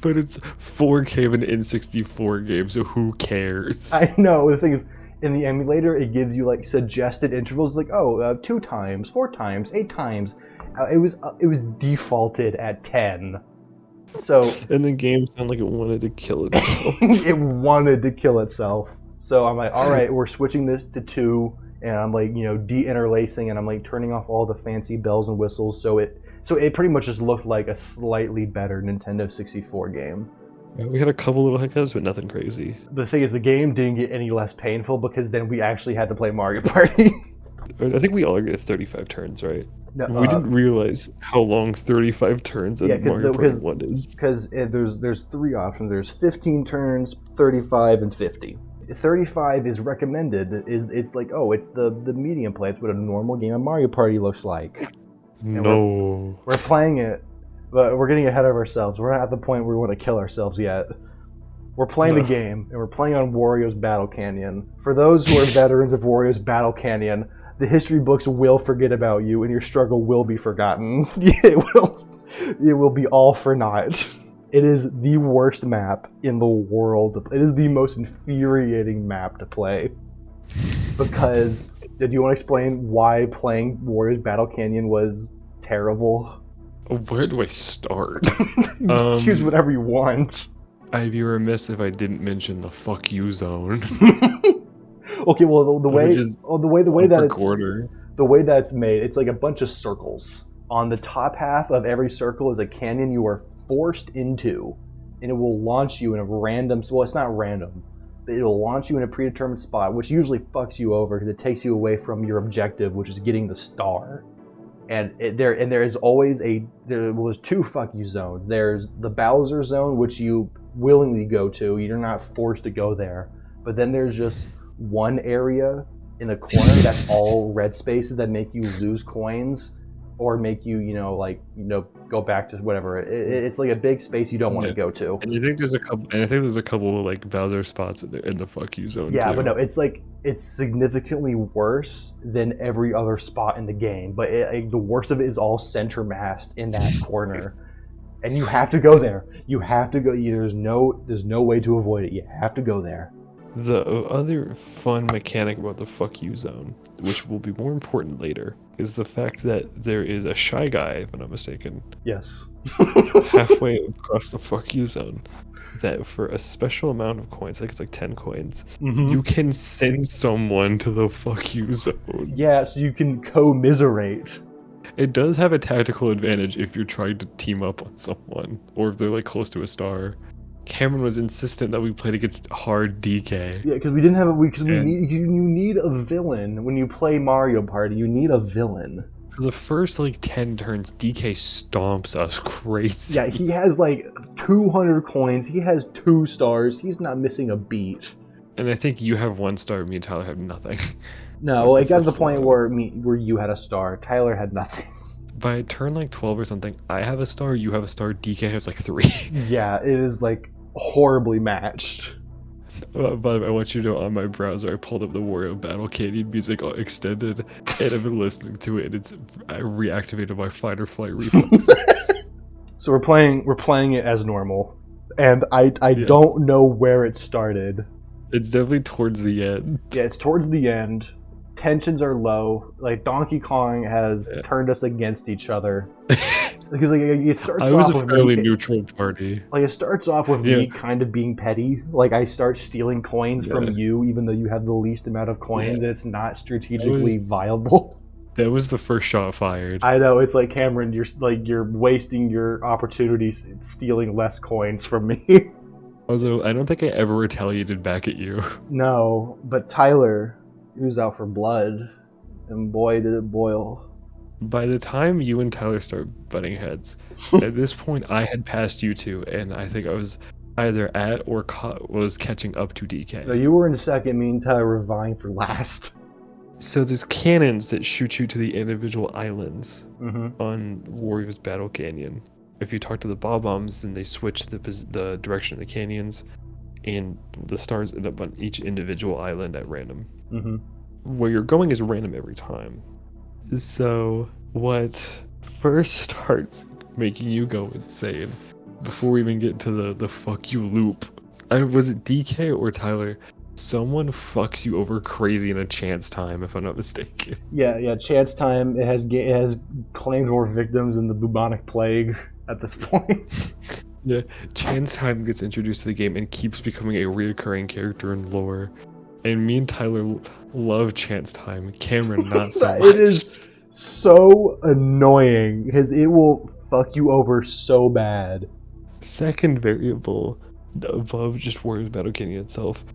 But it's 4K of an N64 game, so who cares? I know. The thing is, in the emulator, it gives you like suggested intervals, like 2 times, 4 times, 8 times. It was defaulted at 10. So and the game sounded like it wanted to kill itself. It wanted to kill itself. So I'm like, all right, we're switching this to 2, and I'm like, de-interlacing, and I'm like turning off all the fancy bells and whistles. So it pretty much just looked like a slightly better Nintendo 64 game. We had a couple little hiccups, but nothing crazy. The thing is, the game didn't get any less painful because then we actually had to play Mario Party. I think we all get 35 turns, right? No, we didn't realize how long 35 turns in Mario Party 1 is. Because there's 3 options. There's 15 turns, 35, and 50. 35 is recommended. It's like, it's the medium play. It's what a normal game of Mario Party looks like. No. We're playing it, but we're getting ahead of ourselves. We're not at the point where we want to kill ourselves yet. We're playing the game, and we're playing on Wario's Battle Canyon. For those who are veterans of Wario's Battle Canyon, the history books will forget about you, and your struggle will be forgotten. It will be all for naught. It is the worst map in the world. It is the most infuriating map to play. Because, do you want to explain why playing Wario's Battle Canyon was terrible? Where do I start? Choose whatever you want. I'd be remiss if I didn't mention the fuck you zone. Okay, well the way that it's made, it's like a bunch of circles. On the top half of every circle is a canyon you are forced into, and it will launch you in a random. Well, it's not random, but it'll launch you in a predetermined spot, which usually fucks you over because it takes you away from your objective, which is getting the star. And there is always there's 2 fuck you zones. There's the Bowser zone, which you willingly go to. You're not forced to go there. But then there's just one area in the corner that's all red spaces that make you lose coins or make you, go back to whatever. It's like a big space you don't want to go to. And I think there's a couple like Bowser spots in the fuck you zone. Yeah, too. but no, it's significantly worse than every other spot in the game. But the worst of it is all center massed in that corner, and you have to go there. You have to go. There's no way to avoid it. You have to go there. The other fun mechanic about the fuck you zone, which will be more important later, is the fact that there is a Shy Guy, if I'm not mistaken. Yes. Halfway across the fuck you zone, that for a special amount of coins, I think it's like 10 coins, you can send someone to the fuck you zone. Yeah, so you can commiserate. It does have a tactical advantage if you're trying to team up on someone, or if they're like close to a star. Cameron was insistent that we played against hard DK. Yeah, because we didn't have you need a villain when you play Mario Party. You need a villain. For the first 10 turns, DK stomps us crazy. Yeah, he has 200 coins. He has 2 stars. He's not missing a beat. And I think you have 1 star. Me and Tyler have nothing. No, it got to the point where you had a star. Tyler had nothing. By turn 12 or something, I have a star. You have a star. DK has 3. Yeah, it is horribly matched. By the way, I want you to know on my browser, I pulled up the Wario Battle Canyon music extended, and I've been listening to it, and I reactivated my fight or flight reflexes. So we're playing it as normal, and I don't know where it started. It's definitely towards the end. Yeah, it's towards the end. Tensions are low. Donkey Kong has turned us against each other. Because it starts off. I was a fairly neutral party. It starts off with me kind of being petty. I start stealing coins from you, even though you have the least amount of coins, and it's not strategically viable. That was the first shot fired. I know, it's like, Cameron, you're wasting your opportunities stealing less coins from me. Although I don't think I ever retaliated back at you. No, but Tyler, he was out for blood, and boy did it boil. By the time you and Tyler start butting heads, at this point I had passed you two, and I think I was either at or was catching up to DK. So you were in second, me and Tyler were vying for last. So there's cannons that shoot you to the individual islands Mm-hmm. on Warios Battle Canyon. If you talk to the Bob-Bombs, then they switch the direction of the canyons, and the stars end up on each individual island at random. Mm-hmm. Where you're going is random every time. So what first starts making you go insane, before we even get to the fuck you loop, was it DK or Tyler? Someone fucks you over crazy in a chance time, if I'm not mistaken. Yeah. Chance time. It has claimed more victims than the bubonic plague at this point. Yeah, Chance Time gets introduced to the game and keeps becoming a reoccurring character in lore. And me and Tyler love Chance Time. Cameron, not so much. It is so annoying because it will fuck you over so bad. Second variable, above just Warriors Battle Canyon itself,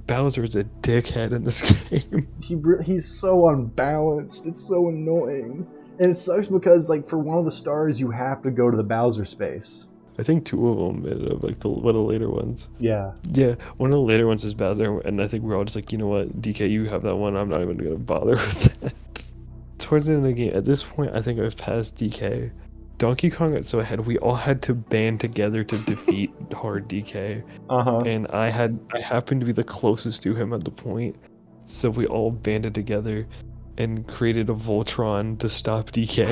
Bowser is a dickhead in this game. He's so unbalanced. It's so annoying. And it sucks because, like, for one of the stars, you have to go to the Bowser space. I think two of them ended up, like, one of the later ones. Yeah. Yeah, one of the later ones is Bowser, and I think we're all just like, you know what, DK, you have that one, I'm not even going to bother with that. Towards the end of the game, at this point, I think I've passed DK. Donkey Kong got so ahead, we all had to band together to defeat hard DK. Uh-huh. And I happened to be the closest to him at the point, so we all banded together and created a Voltron to stop DK.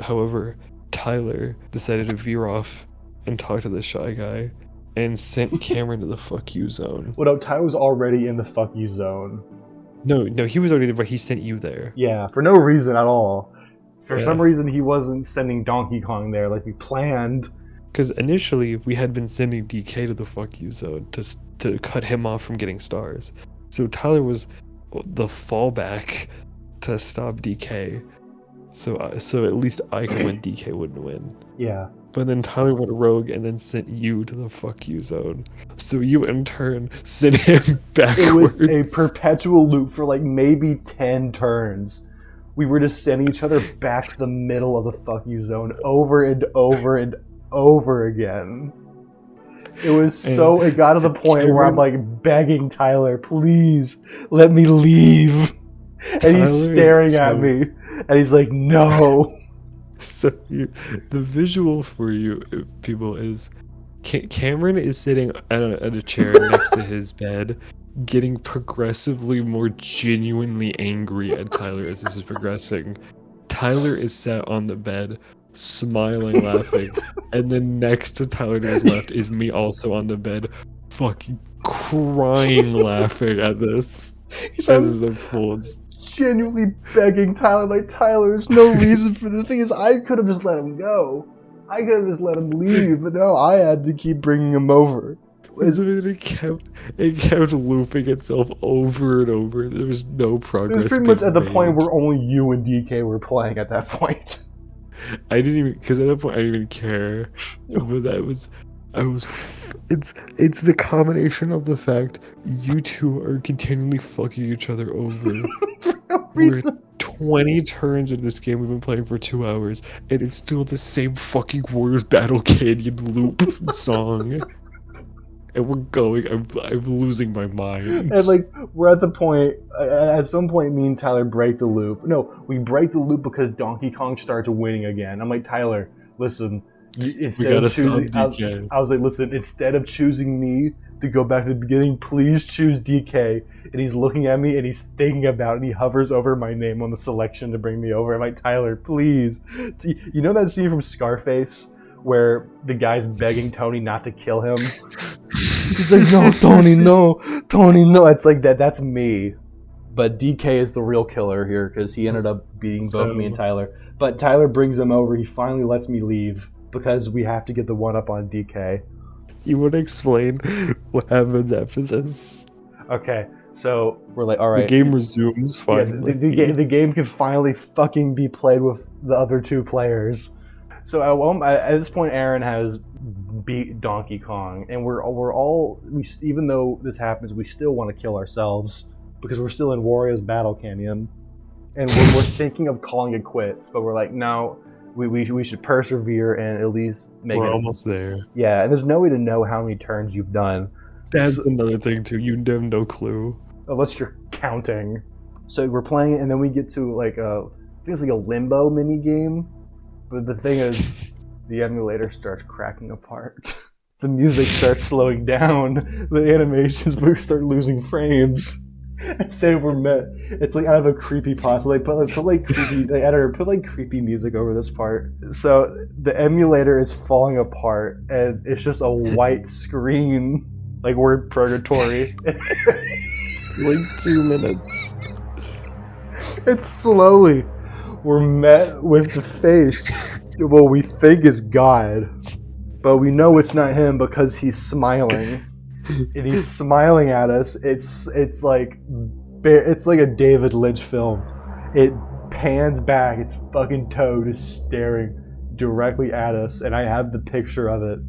However, Tyler decided to veer off and talk to the shy guy and sent Cameron to the fuck you zone. Well, no, Ty was already in the fuck you zone. No, he was already there, but he sent you there. Yeah, for no reason at all. For Yeah. some reason, he wasn't sending Donkey Kong there like we planned. Because initially, we had been sending DK to the fuck you zone to cut him off from getting stars. So Tyler was the fallback to stop DK. So at least I could win, DK wouldn't win. Yeah. But then Tyler went rogue and then sent you to the fuck you zone. So you in turn sent him backwards. It was a perpetual loop for like maybe 10 turns. We were just sending each other back to the middle of the fuck you zone over and over and over again. It got to the point where I'm like begging Tyler, please let me leave. And he's staring at me and he's like, no. So the visual for you people is Cameron is sitting at a chair next to his bed, getting progressively more genuinely angry at Tyler as this is progressing. Tyler is sat on the bed, smiling, laughing, and then next to Tyler to his left is me also on the bed, fucking crying, laughing at this. He's as this unfolds. Genuinely begging Tyler, like, Tyler, there's no reason for the thing is I could have just let him go. I could have just let him leave, but no, I had to keep bringing him over. It kept looping itself over and over. There was no progress. It was pretty much at the point where only you and DK were playing at that point. I didn't even, because at that point I didn't even care. But it's the combination of the fact you two are continually fucking each other over. For no reason. We're 20 turns in this game we've been playing for 2 hours, and it's still the same fucking Warriors Battle Canyon loop song. And we're going, I'm losing my mind. And like, we're at the point, at some point me and Tyler break the loop. No, we break the loop because Donkey Kong starts winning again. I'm like, Tyler, listen, instead of choosing, I was like, listen, instead of choosing me to go back to the beginning, please choose DK. And he's looking at me and he's thinking about it and he hovers over my name on the selection to bring me over. I'm like, Tyler, please. You know that scene from Scarface where the guy's begging Tony not to kill him? He's like, no, Tony, no. Tony, no. It's like that's me. But DK is the real killer here because he ended up beating both me and Tyler. But Tyler brings him over. He finally lets me leave because we have to get the one up on DK. You want to explain what happens after this? Okay, so we're like, all right. The game resumes finally. Yeah, the game can finally fucking be played with the other two players. So at this point, Aaron has beat Donkey Kong, and even though this happens, we still want to kill ourselves because we're still in Wario's Battle Canyon, and we're thinking of calling it quits, but we're like, no, we should persevere and at least make it. We're almost there. Yeah, and there's no way to know how many turns you've done. That's another thing too. You have no clue unless you're counting. So we're playing it, and then we get to like I think it's like a limbo mini game. But the thing is, the emulator starts cracking apart. The music starts slowing down. The animations start losing frames. And then we're met. It's like out of a creepypasta. They the editor put like creepy music over this part. So the emulator is falling apart, and it's just a white screen, like we're in purgatory. Like 2 minutes. It's slowly. We're met with the face of what we think is God, but we know it's not him because he's smiling, and he's smiling at us. It's like a David Lynch film. It pans back. It's fucking Toad just staring directly at us, and I have the picture of it,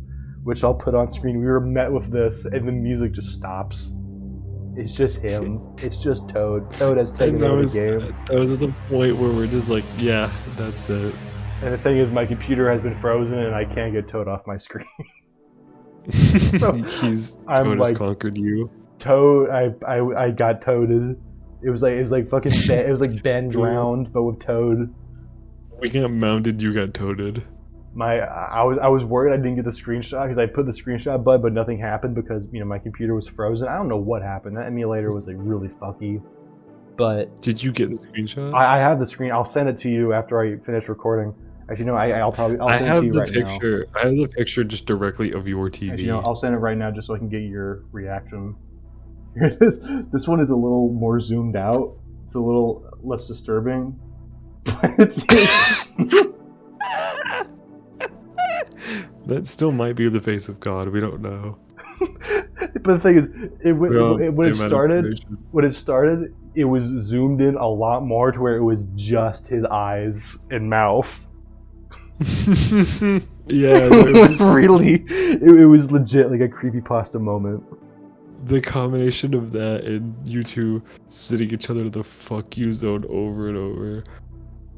which I'll put on screen. We were met with this, and the music just stops. It's just him. It's just Toad. Toad has taken over the game. That was at the point where we're just like, yeah, that's it. And the thing is, my computer has been frozen, and I can't get Toad off my screen. So Toad has conquered you. Toad, I got toaded. It was like fucking Ben, it was like Ben drowned, but with Toad. We got Mounded. You got toaded. I was worried I didn't get the screenshot because I put the screenshot button, but nothing happened because my computer was frozen. I don't know what happened. That emulator was like really fucky. But did you get the screenshot? I have the screen. I'll send it to you after I finish recording. Actually, no. I'll send it to you right now. I have the picture just directly of your TV. Actually, I'll send it right now just so I can get your reaction. Here it is. This one is a little more zoomed out. It's a little less disturbing. But it's. That still might be the face of God. We don't know. But the thing is, when it started, it was zoomed in a lot more to where it was just his eyes and mouth. Yeah, it was really, it was legit like a creepypasta moment. The combination of that and you two sitting each other to the fuck you zone over and over.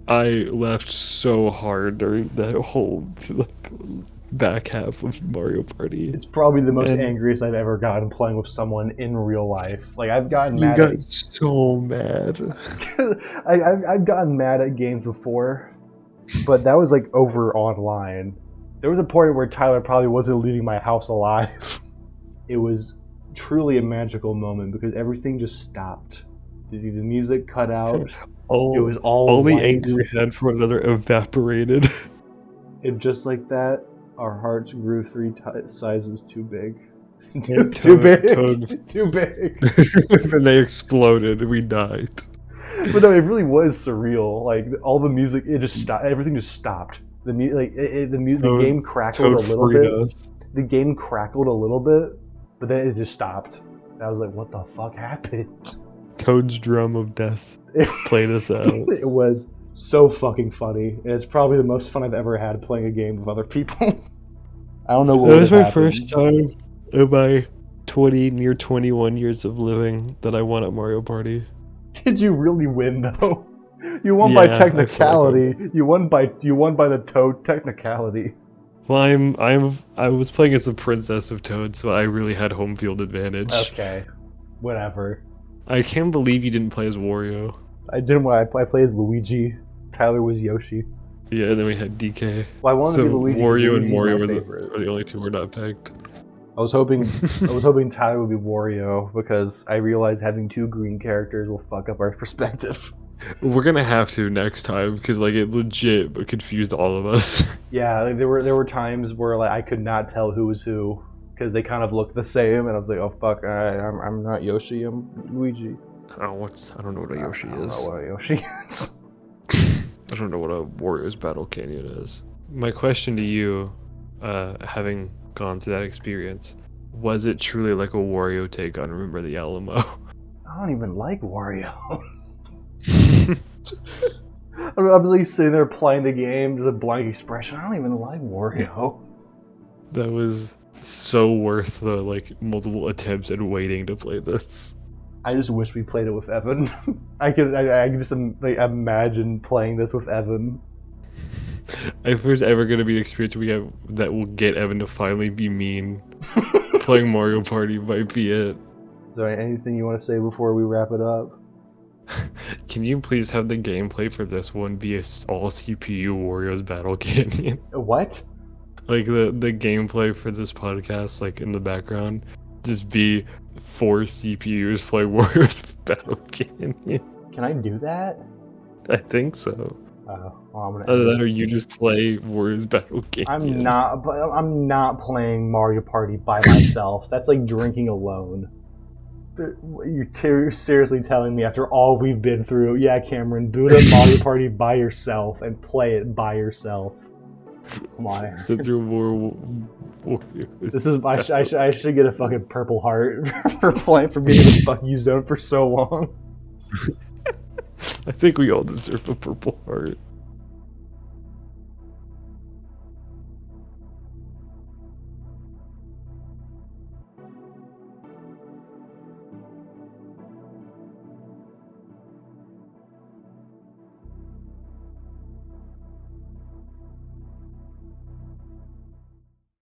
I laughed so hard during that whole back half of Mario Party. It's probably the most angriest I've ever gotten playing with someone in real life. Like I've gotten mad. You got so mad. I've gotten mad at games before, but that was like over online. There was a point where Tyler probably wasn't leaving my house alive. It was truly a magical moment because everything just stopped. The music cut out. It was all the white. anger we had for another evaporated. And just like that, our hearts grew 3 sizes too big. Too big. Too big. And they exploded and we died. But no, it really was surreal. Like all the music, it just stopped. Everything just stopped. The game crackled a little bit. The game crackled a little bit, but then it just stopped. And I was like, "What the fuck happened?" Toad's drum of death played us out. It was so fucking funny, and it's probably the most fun I've ever had playing a game with other people. I don't know what that was my first time in my near 21 years of living that I won at Mario Party. Did you really win though? You won by technicality. You won by the Toad technicality. Well, I was playing as the Princess of Toad, so I really had home field advantage. Okay, whatever. I can't believe you didn't play as Wario. I didn't. I played as Luigi. Tyler was Yoshi. Yeah, and then we had DK. Well, I wanted to be Luigi. Wario and Mario were the only two who were not picked. I was hoping Tyler would be Wario because I realized having 2 green characters will fuck up our perspective. We're gonna have to next time because it legit confused all of us. Yeah, there were times where I could not tell who was who because they kind of looked the same, and I was like, oh fuck, I'm not Yoshi, I'm Luigi. I don't know what a Yoshi is. I don't know what a Yoshi is. I don't know what a Wario's Battle Canyon is. My question to you, having gone to that experience, was it truly like a Wario take on Remember the Alamo? I don't even like Wario. I'm like sitting there playing the game, just a blank expression. I don't even like Wario. That was so worth the like multiple attempts and waiting to play this. I just wish we played it with Evan. I can just like imagine playing this with Evan. If there's ever gonna be an experience we have that will get Evan to finally be mean, playing Mario Party might be it. Is there anything you want to say before we wrap it up? Can you please have the gameplay for this one be all CPU Wario's Battle Canyon? What? Like the gameplay for this podcast, like in the background, just be 4 CPUs play Wario's Battle Canyon. Can I do that? I think so. Well, I'm gonna Other than, or you just play Wario's Battle Canyon. I'm not playing Mario Party by myself. That's like drinking alone. You're seriously telling me after all we've been through, yeah, Cameron, boot up Mario Party by yourself and play it by yourself. Come on. Sit through more Wario's. This is I should get a fucking Purple Heart for being in the fuck you zone for so long. I think we all deserve a Purple Heart.